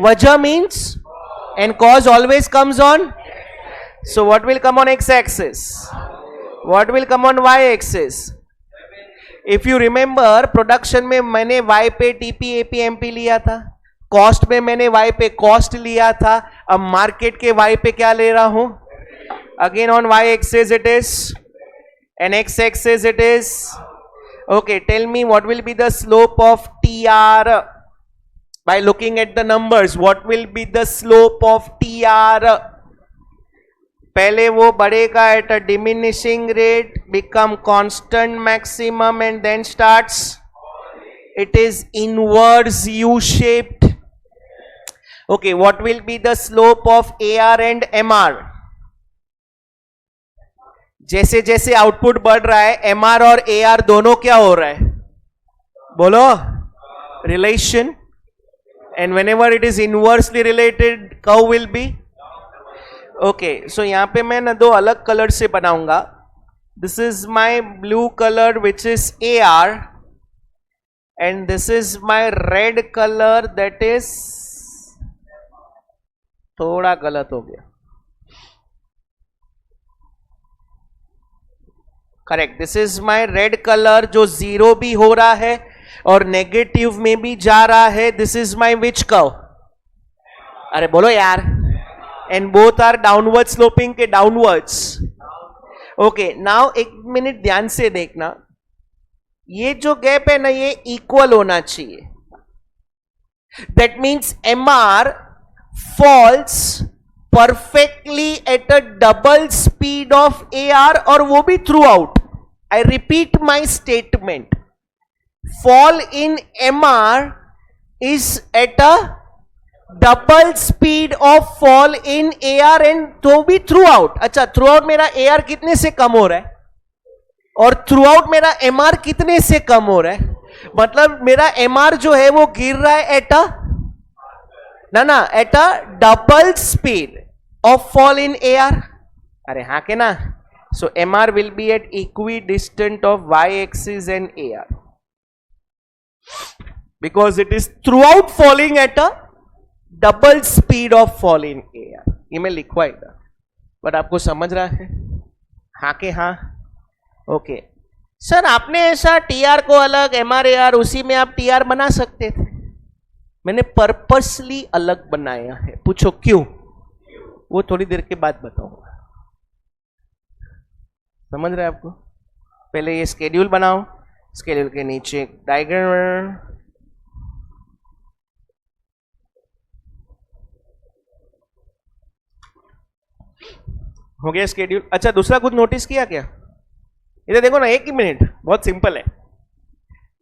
वजह means, and cause always comes on. So what will come on x-axis? What will come on y-axis? If you remember, production में मैंने y पे टीपी एपी एमपी लिया था, कॉस्ट में मैंने y पे कॉस्ट लिया था, अब मार्केट के y पे क्या ले रहा हूं? Again on y-axis it is, and x-axis it is. Okay, tell me what will be the slope of TR? By looking at the numbers, what will be the slope of TR? पहले वो बढ़ेगा at a diminishing rate, become constant maximum and then starts. It is inverse U-shaped. Okay, what will be the slope of AR and MR? जैसे जैसे output बढ़ रहा है, MR और AR दोनों क्या हो रहा है? बोलो, relation. And whenever it is inversely related, curve will be. Okay, so यहां पे मैं ना दो अलग कलर से बनाऊंगा. This is my blue colour which is AR and this is my red colour that is, थोड़ा गलत हो गया, correct. This is my red colour जो जीरो भी हो रहा है और नेगेटिव में भी जा रहा है. This is my which curve? अरे बोलो यार. And both are downward sloping के downwards. Okay, now एक मिनट ध्यान से देखना, ये जो गैप है ना ये इक्वल होना चाहिए. That means MR falls perfectly at a double speed of AR और वो भी throughout. I repeat my statement. Fall in MR is at a double speed of fall in AR and तो भी थ्रू आउट. अच्छा, through out मेरा AR कितने से कम हो रहा है और थ्रू आउट मेरा MR कितने से कम हो रहा है? मतलब मेरा MR जो है वो गिर रहा है at a at a double speed of fall in AR. अरे हाँ के ना. So MR will be at equidistant of y axis and AR because it is throughout falling at a double speed of fall in AR. ये मैं लिखवाएगा, but आपको समझ रहा है? हाँ के हाँ. ओके सर, आपने ऐसा TR को अलग MR AR उसी में आप TR बना सकते थे. मैंने पर्पसली अलग बनाया है. पूछो क्यों? वो थोड़ी देर के बाद बताऊंगा. समझ रहे हैं आपको? पहले ये स्केड्यूल बनाओ, स्केड्यूल के नीचे डायग्राम. हो गया स्केड्यूल. अच्छा, दूसरा कुछ नोटिस किया क्या? इधर देखो ना, एक ही मिनट, बहुत सिंपल है.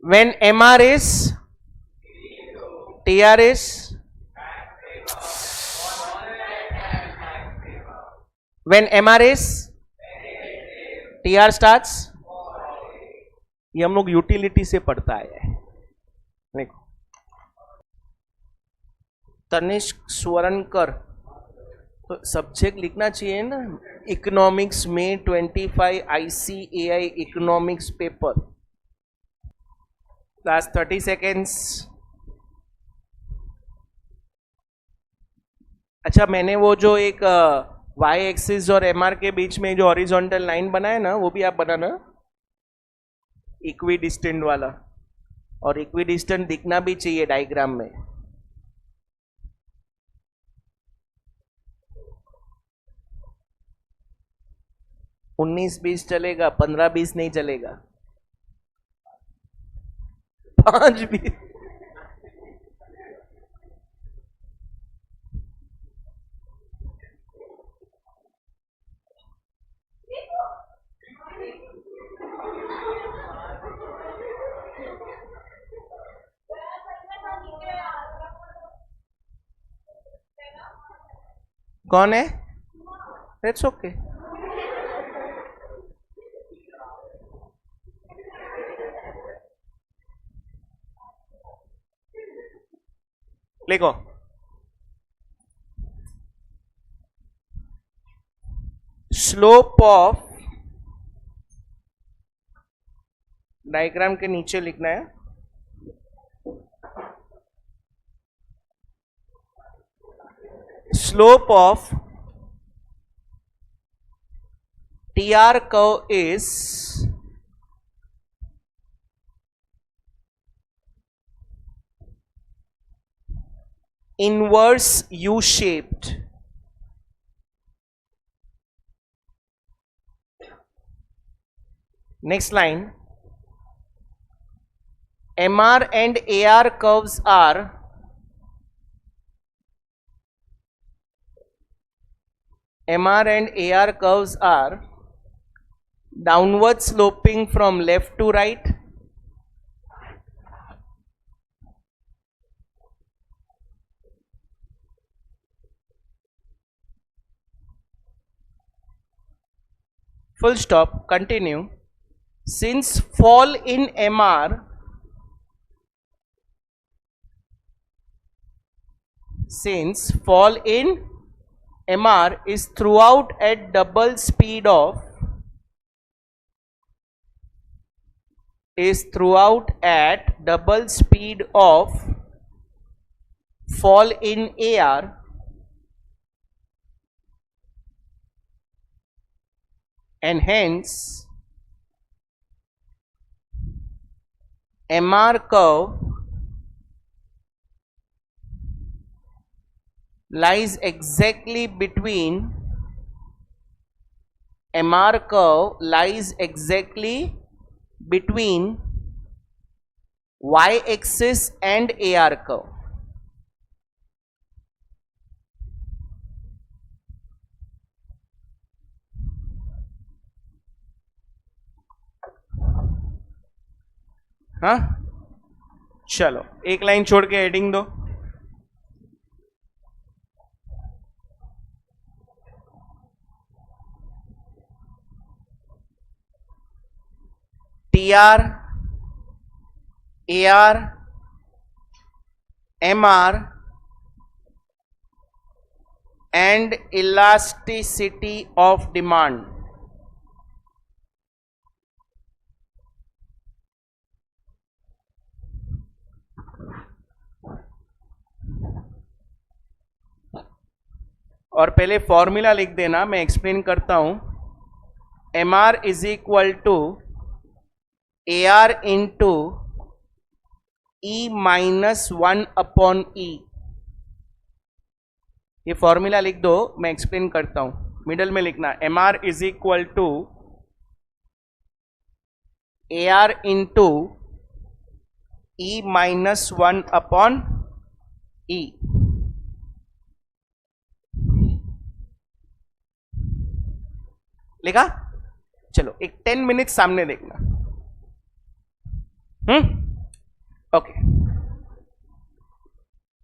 When MR is, TR is, when MR is, TR starts. ये हम लोग यूटिलिटी से पढ़ता है. देखो, तनिष्क स्वरणकर, तो सब्जेक्ट लिखना चाहिए ना. इकोनॉमिक्स में 25 ICAI economics paper. Last 30 seconds. अच्छा, मैंने वो जो एक y एक्सिस और MR के बीच में जो हॉरिजॉन्टल लाइन बनाया ना, वो भी आप बनाना इक्वी डिस्टेंट वाला. और इक्वी डिस्टेंट दिखना भी चाहिए डायग्राम में. उन्नीस 20 चलेगा, 15-20 नहीं चलेगा. 5-20. कौन है? It's okay. लिखो, स्लोप ऑफ, डायग्राम के नीचे लिखना है, slope of TR curve is inverse U-shaped. Next line. MR and AR curves are downward sloping from left to right. Full stop. Continue. Since fall in MR is throughout at double speed of fall in AR, and hence MR curve lies exactly between y-axis and AR curve. हाँ, चलो एक line छोड़ के heading दो. TR, AR, MR and elasticity of demand. और पहले formula लिख देना, मैं एक्सप्लेन करता हूं. MR is equal to AR into E-1/E. ये फॉर्मूला लिख दो, मैं एक्सप्लेन करता हूं. मिडल में लिखना MR is equal to AR into E-1/E. लिखा? चलो एक 10 मिनट सामने देखना. ओके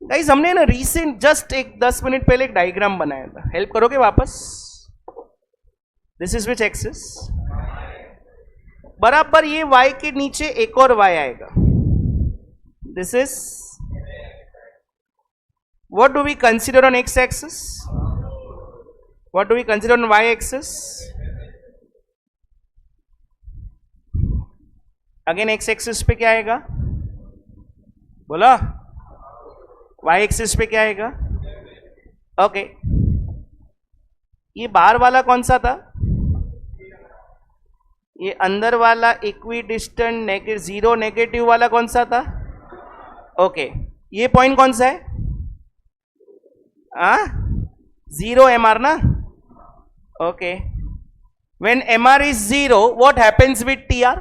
गाइस, हमने ना रीसेंट जस्ट एक 10 मिनट पहले एक डायग्राम बनाया था. हेल्प करोगे वापस? This is which axis? बराबर ये y के नीचे एक और y आएगा. This is what do we consider on x axis? What do we consider on y axis? Again x axis पे क्या आएगा? बोला. y एक्सिस पे क्या आएगा? ओके. ये बाहर वाला कौन सा था? ये अंदर वाला इक्विडिस्टेंट जीरो नेगेटिव वाला कौन सा था? ओके. ये पॉइंट कौन सा है? 0 MR ना? Okay. When MR is 0, what happens with TR?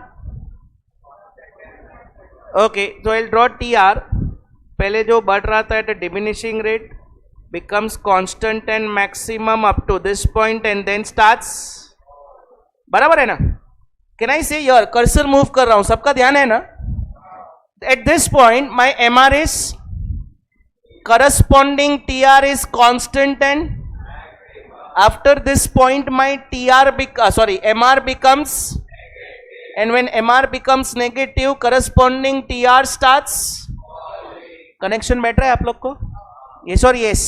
Okay, so I'll draw TR. पहले जो बढ़ रहा था at a diminishing rate becomes constant and maximum up to this point and then starts. बराबर है ना? Can I say here cursor move कर रहा हूं, सबका ध्यान है ना? At this point my MR is corresponding TR is constant and after this point my MR becomes, and when MR becomes negative corresponding TR starts. Connection बैठ रहा है आप लोग को? Yes or yes?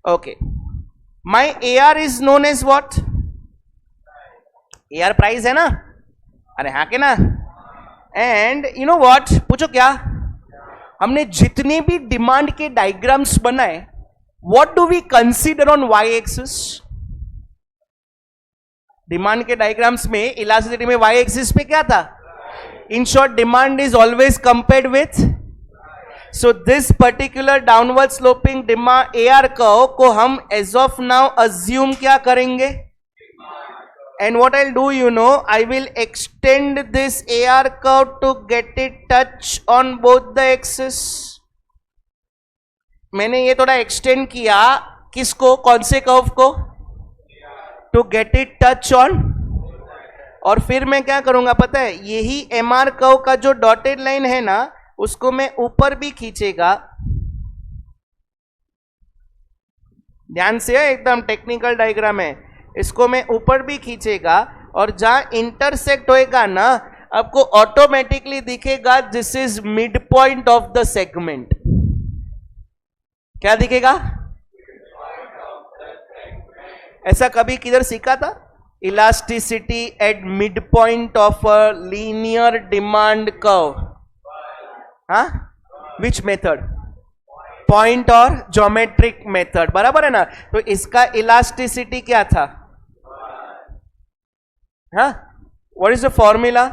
Okay. My AR is known as what? AR price है ना? अरे हाँ के ना? And you know what? पूछो क्या? हमने जितने भी डिमांड के डायग्राम्स बनाए, what do we consider on y axis? Demand के डायग्राम्स में इलास्टिसिटी में वाई एक्सिस पे क्या था? In short demand is always compared with, so this particular downward sloping demand AR curve को हम एज ऑफ नाउ अज्यूम क्या करेंगे? And what I'll do, you know, I will extend this AR curve to get it touch on both the axes. मैंने ये थोड़ा extend किया, किसको? कौन से कर्व को? To get it touch on. और फिर मैं क्या करूंगा पता है? यही MR कर्व का जो डॉटेड लाइन है ना, उसको मैं ऊपर भी खींचेगा। ध्यान से, एकदम टेक्निकल डायग्राम है। इसको मैं ऊपर भी खींचेगा और जहां इंटरसेक्ट होएगा ना, आपको ऑटोमेटिकली दिखेगा this is mid point of the segment. क्या दिखेगा? ऐसा कभी किधर सीखा था? Elasticity at mid point of a linear demand curve. हाँ, विच मेथड? पॉइंट और ज्योमेट्रिक मेथड, बराबर है ना? तो इसका इलास्टिसिटी क्या था? हाँ, what is the formula?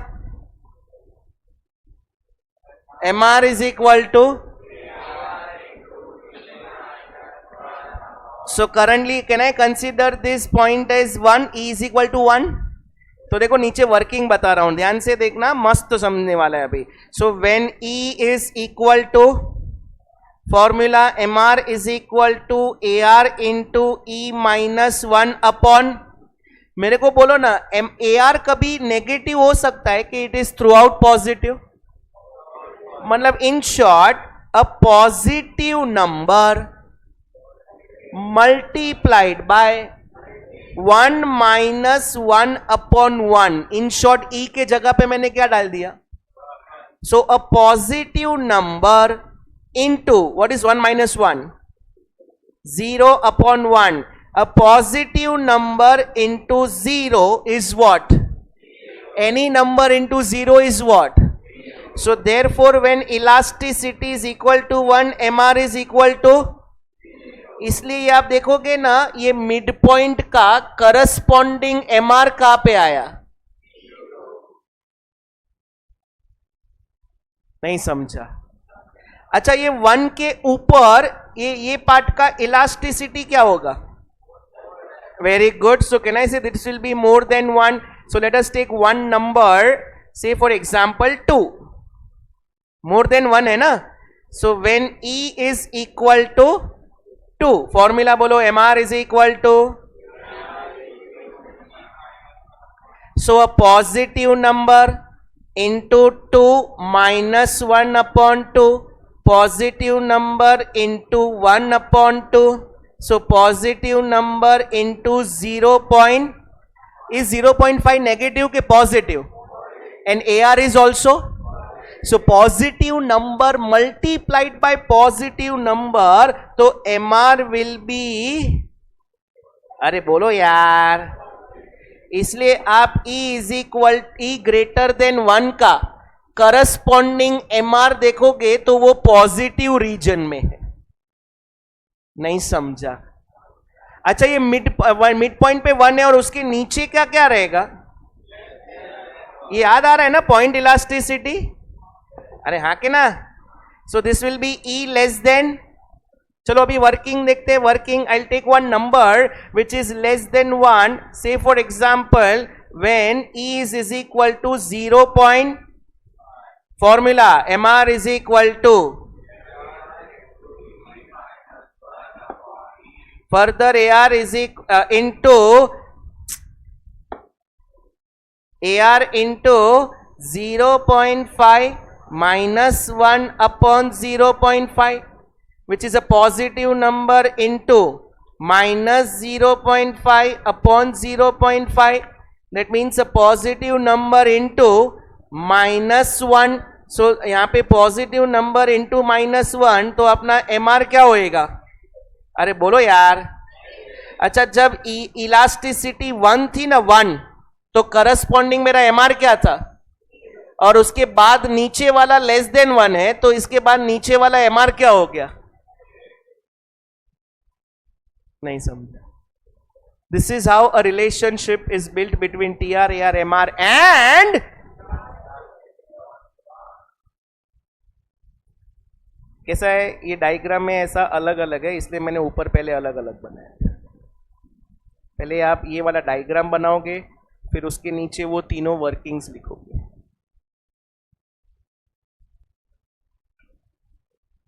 MR is equal to, so currently can I consider this point as 1, E is equal to 1। तो देखो नीचे वर्किंग बता रहा हूं, ध्यान से देखना, मस्त तो समझने वाला है अभी। So when E is equal to, formula MR is equal to AR into E minus 1 upon, मेरे को बोलो ना, AR कभी नेगेटिव हो सकता है कि it is throughout positive? मतलब in short, a positive number multiplied by 1 minus 1 upon 1। In short E के जगह पे मैंने क्या डाल दिया? So a positive number into, what is 1 minus 1? 0 upon 1. A positive number into 0 is what? Any number into 0 is what? So therefore when elasticity is equal to 1, MR is equal to, इसलिए आप देखोगे ना, ये mid point का corresponding MR कहां पे आया? नहीं समझा? अच्छा, ये 1 के ऊपर ये पार्ट का इलास्टिसिटी क्या होगा? Very good. So can I say this will be more than 1। So let us take one number, say for example 2। More than 1 है ना? So when E is equal to 2, formula बोलो, MR is equal to, so a positive number into 2 minus 1 upon 2, positive number into 1 upon 2, so positive number into 0 point, is 0.5 negative ke positive? And AR is also, so positive number multiplied by positive number, तो MR will be, अरे बोलो यार, इसलिए आप E is equal, E greater than 1 का corresponding MR देखोगे तो वो पॉजिटिव रीजन में है। नहीं समझा? अच्छा, ये मिड पॉइंट पे 1 है और उसके नीचे क्या क्या रहेगा? ये याद आ रहा है ना, पॉइंट इलास्टिसिटी? अरे हाँ के ना? So this will be E less than, चलो अभी वर्किंग देखते हैं। Working, I will take one number which is less than 1, say for example when E is equal to 0. Formula MR is equal to, further AR is into AR into 0.5 minus 1 upon 0.5, which is a positive number, into minus 0.5 upon 0.5, that means a positive number into minus 1. सो यहां पे positive number into -1, तो अपना MR क्या होएगा? अरे बोलो यार। अच्छा, जब इलास्टिसिटी 1 थी ना, 1, तो करस्पॉन्डिंग मेरा MR क्या था? और उसके बाद नीचे वाला लेस देन 1 है, तो इसके बाद नीचे वाला MR क्या हो गया? नहीं समझा? This is how a relationship is built between TR, AR, MR and कैसा है ये डायग्राम में ऐसा अलग अलग है, इसलिए मैंने ऊपर पहले अलग अलग बनाया। पहले आप ये वाला डायग्राम बनाओगे, फिर उसके नीचे वो तीनों वर्किंग्स लिखोगे।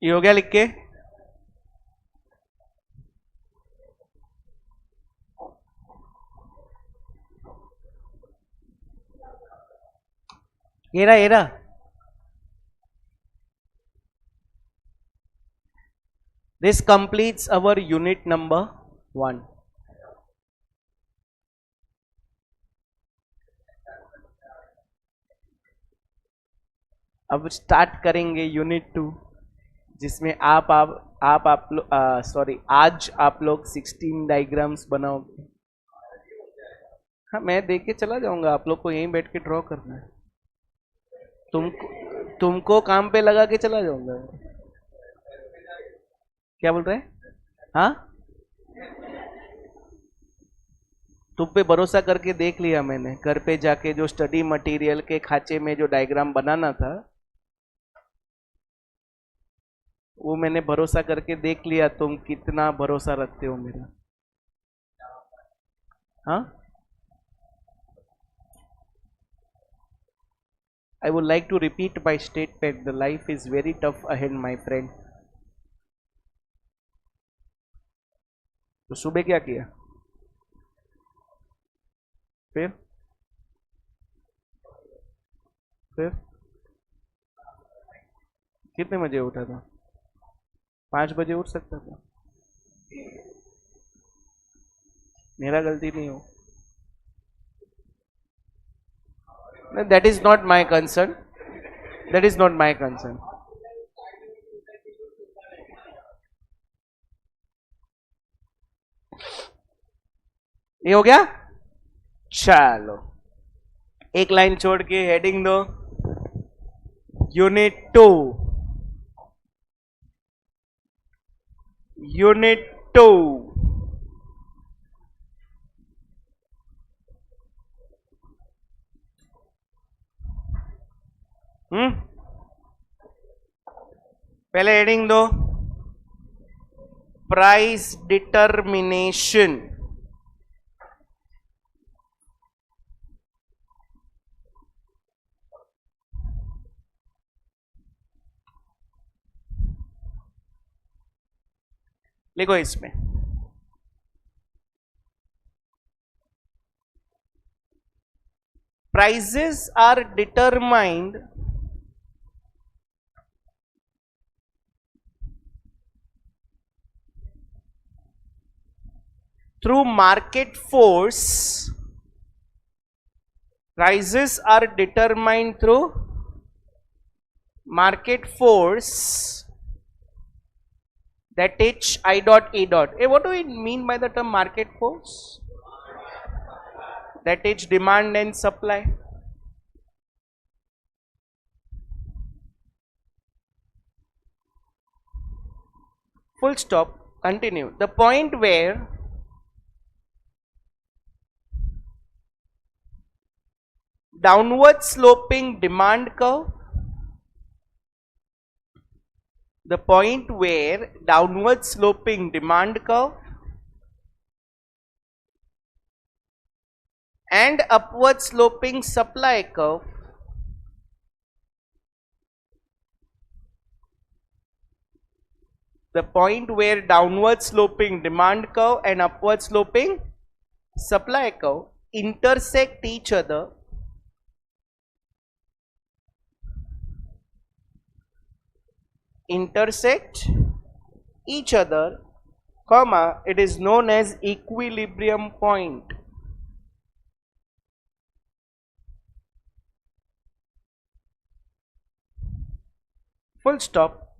ये हो गया लिख के? ये रहा। This completes our unit number 1. अब स्टार्ट करेंगे यूनिट 2, जिसमें आज आप लोग 16 डायग्राम्स बनाओगे। हाँ, मैं देख के चला जाऊंगा, आप लोग को यहीं बैठ के ड्रॉ करना है। तुमको काम पे लगा के चला जाऊंगा। क्या बोल रहे हैं? हाँ, तुम पे भरोसा करके देख लिया मैंने। घर पे जाके जो स्टडी मटेरियल के खांचे में जो डायग्राम बनाना था, वो मैंने भरोसा करके देख लिया। तुम कितना भरोसा रखते हो मेरा? हाँ, I would like to repeat my statement. The life is very tough ahead, my friend. तो सुबह क्या किया? फिर कितने बजे उठा था? 5 बजे उठ सकता था। मेरा गलती नहीं हो। That is not my concern. That is not my concern. ये हो गया? चलो एक लाइन छोड़ के हेडिंग दो, यूनिट 2। यूनिट 2 पहले हेडिंग दो, प्राइस डिटर्मिनेशन। लिखो इसमें, prices are determined through market force. Prices are determined through market force, that is I dot E dot. What do we mean by the term market force? That is demand and supply. Full stop. Continue. The point where downward sloping demand curve, the point where downward sloping demand curve and upward sloping supply curve the point where downward sloping demand curve and upward sloping supply curve intersect each other, comma, it is known as equilibrium point. Full stop.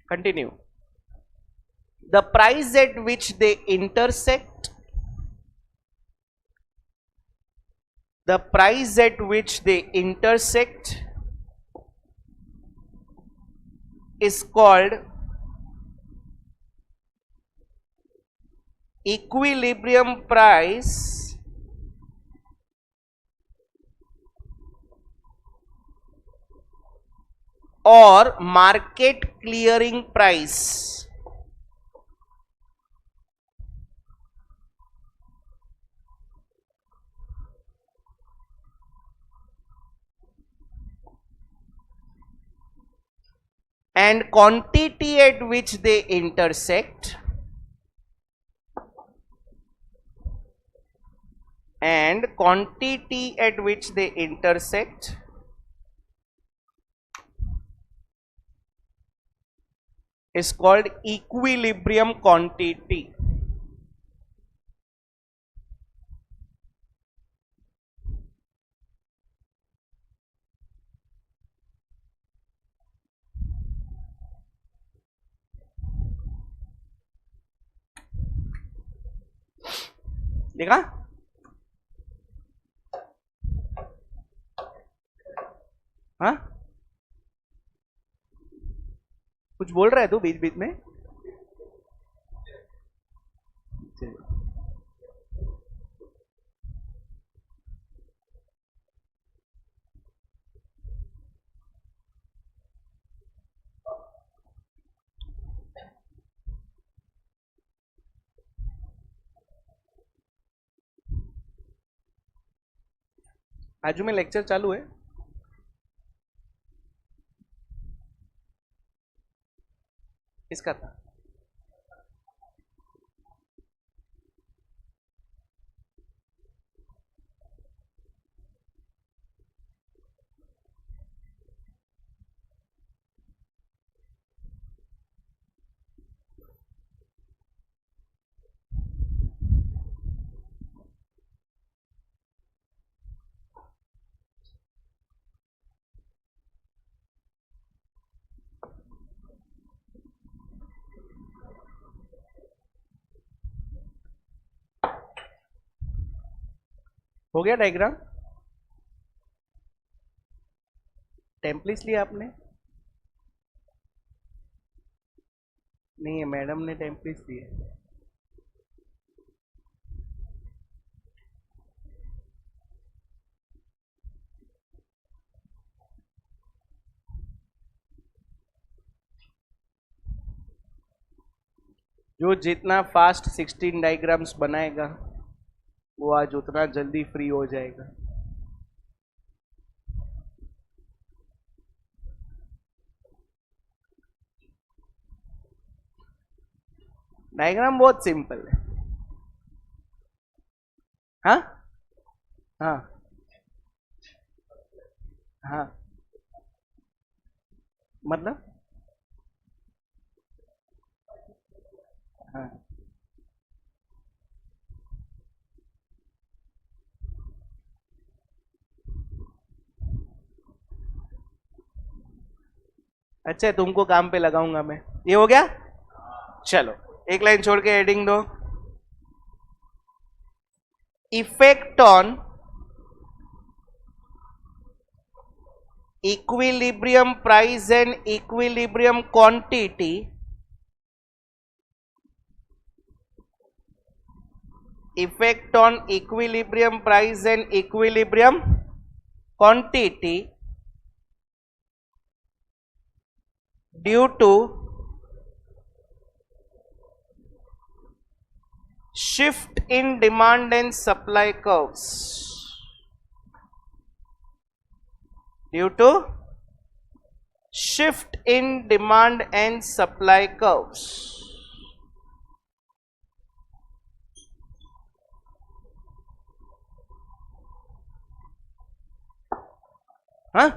Continue. The price at which they intersect, is called equilibrium price और market clearing price and quantity at which they intersect is called equilibrium quantity. देखा? हाँ, कुछ बोल रहा है तू बीच बीच में? बाजू में लेक्चर चालू है। किसका था? हो गया डायग्राम? टेम्पलेट्स लिया आपने? नहीं है, मैडम ने टेम्पलेट्स दिए। जो जितना फास्ट 16 डायग्राम्स बनाएगा वो आज उतना जल्दी फ्री हो जाएगा। डायग्राम बहुत सिंपल है। हाँ हाँ हाँ, मतलब हाँ, अच्छा तुमको काम पे लगाऊंगा मैं। ये हो गया? चलो एक लाइन छोड़ के हेडिंग दो। Effect on equilibrium price and equilibrium quantity effect on equilibrium price and equilibrium quantity due to shift in demand and supply curves, due to shift in demand and supply curves. हाँ,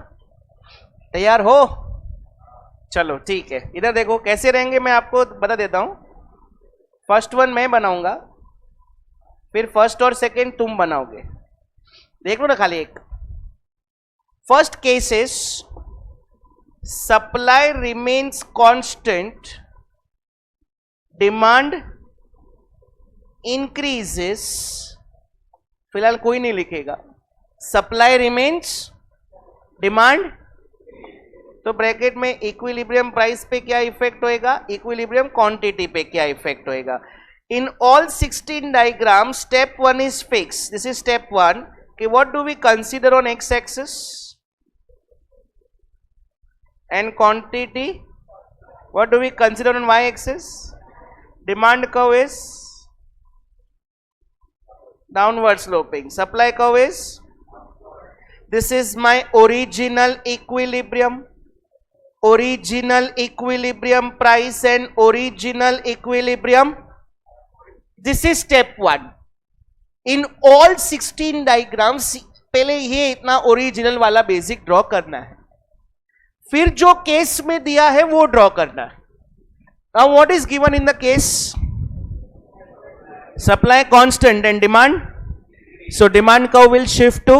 तैयार हो? चलो ठीक है, इधर देखो कैसे रहेंगे मैं आपको बता देता हूं। फर्स्ट वन मैं बनाऊंगा, फिर फर्स्ट और सेकंड तुम बनाओगे। देख लो ना खाली एक। First cases supply remains constant, demand increases. फिलहाल कोई नहीं लिखेगा। सप्लाई रिमेन्स, डिमांड, तो ब्रैकेट में इक्विलिब्रियम प्राइस पे क्या इफेक्ट होएगा, इक्विलिब्रियम क्वांटिटी पे क्या इफेक्ट होएगा। In all 16 diagrams, step 1 is fixed. This is step 1. Okay, what do we consider on x-axis? And quantity. What do we consider on y-axis? Demand curve is downward sloping. Supply curve is. This is my original equilibrium. Original equilibrium price and original equilibrium. This is step 1. In all 16 diagrams, पहले ये इतना original वाला basic draw करना है, फिर जो case में दिया है वो ड्रॉ करना है. Now what is given in the case? Supply constant and demand. So demand curve will shift to,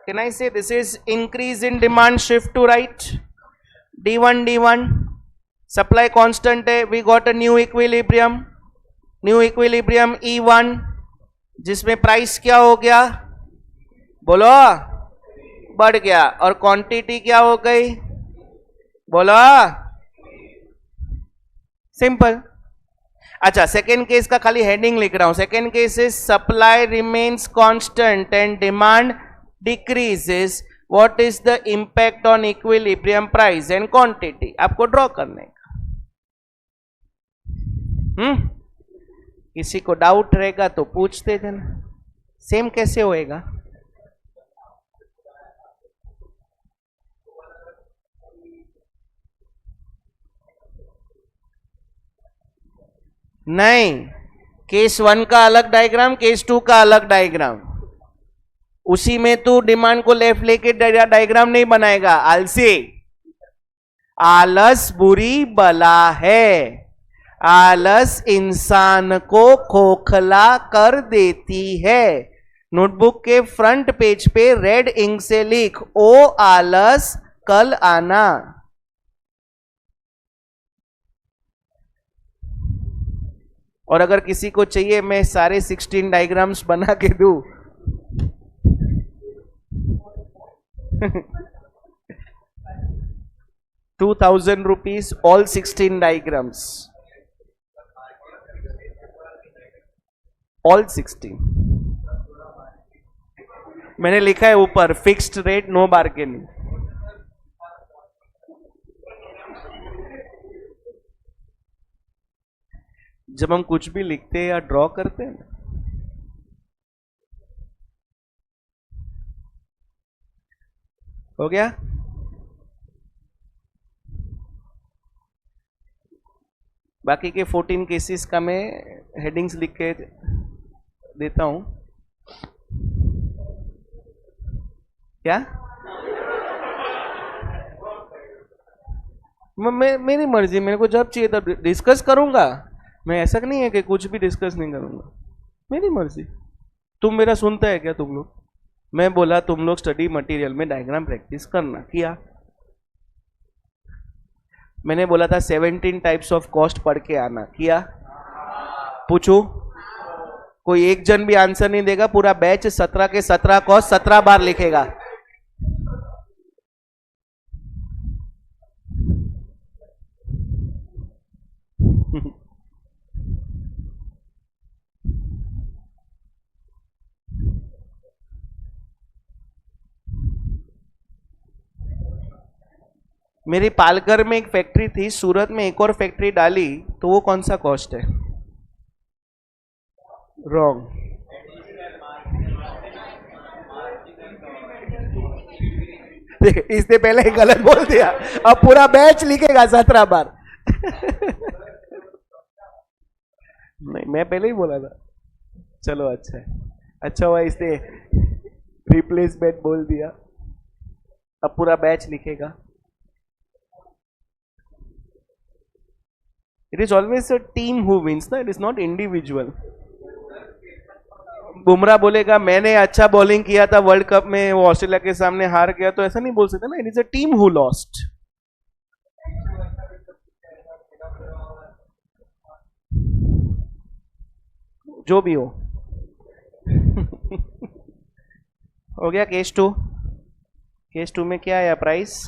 can I say this is increase in demand, shift to right. D1 D1. Supply constant है, we got a new equilibrium. New equilibrium E1 जिसमें price क्या हो गया, बोलो, बढ़ गया, और quantity क्या हो गई, बोलो, सिंपल. अच्छा, सेकेंड केस का खाली हेडिंग लिख रहा हूं. Second case is supply remains constant and demand decreases. What is the impact on equilibrium price and quantity. आपको ड्रॉ करने का. किसी को डाउट रहेगा तो पूछते देना. सेम कैसे होएगा? नहीं, केस 1 का अलग डायग्राम, केस 2 का अलग डायग्राम. उसी में तू डिमांड को लेफ्ट लेके डायग्राम नहीं बनाएगा. आलसी, आलस बुरी बला है. आलस इंसान को खोखला कर देती है. नोटबुक के फ्रंट पेज पे रेड इंक से लिख, ओ आलस कल आना. और अगर किसी को चाहिए मैं सारे 16 डायग्राम्स बना के दूं, ₹2,000 all 16 diagrams. All 16. मैंने लिखा है ऊपर, फिक्स्ड रेट, नो बार्गेनिंग. जब हम कुछ भी लिखते हैं या ड्रॉ करते हैं, हो गया. बाकी के 14 केसेस का मैं हेडिंग्स लिख के देता हूं. क्या मेरी मर्जी, मेरे को जब चाहिए तब डिस्कस करूंगा. मैं ऐसा नहीं है कि कुछ भी डिस्कस नहीं करूंगा, मेरी मर्जी. तुम मेरा सुनता है क्या तुम लोग? मैं बोला तुम लोग स्टडी मटेरियल में डायग्राम प्रैक्टिस करना, किया. मैंने बोला था 17 टाइप्स ऑफ कॉस्ट पढ़ के आना, किया. पूछो, कोई एक जन भी आंसर नहीं देगा. पूरा बैच 17 के 17 कॉस्ट 17 बार लिखेगा. मेरी पालघर में एक फैक्ट्री थी, सूरत में एक और फैक्ट्री डाली, तो वो कौन सा कॉस्ट है? रॉन्ग. इसने पहले ही गलत बोल दिया, अब पूरा बैच लिखेगा 17 बार. नहीं, मैं पहले ही बोला था. चलो अच्छा है, अच्छा हुआ इसने रिप्लेसमेंट बोल दिया. अब पूरा बैच लिखेगा. It is always a team who wins, ना? It is not individual. Bumrah बोलेगा मैंने अच्छा बॉलिंग किया था वर्ल्ड कप में, वो ऑस्ट्रेलिया के सामने हार गया, तो ऐसा नहीं बोल सकते ना. It is a team who lost. जो भी हो. हो गया केस 2. केस 2 में क्या आया प्राइस?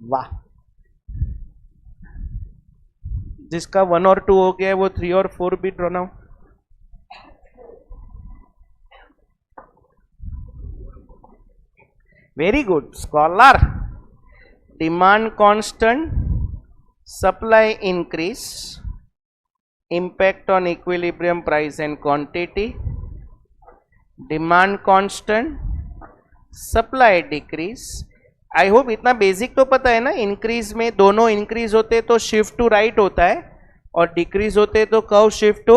वाह, जिसका 1 और 2 हो गया है वो 3 और 4 भी draw now. Very good scholar. Demand constant, supply increase, impact on equilibrium price and quantity, demand constant, supply decrease. I hope इतना बेसिक तो पता है ना. इंक्रीज में दोनों इंक्रीज होते तो शिफ्ट टू राइट होता है और डिक्रीज होते तो कर्व शिफ्ट टू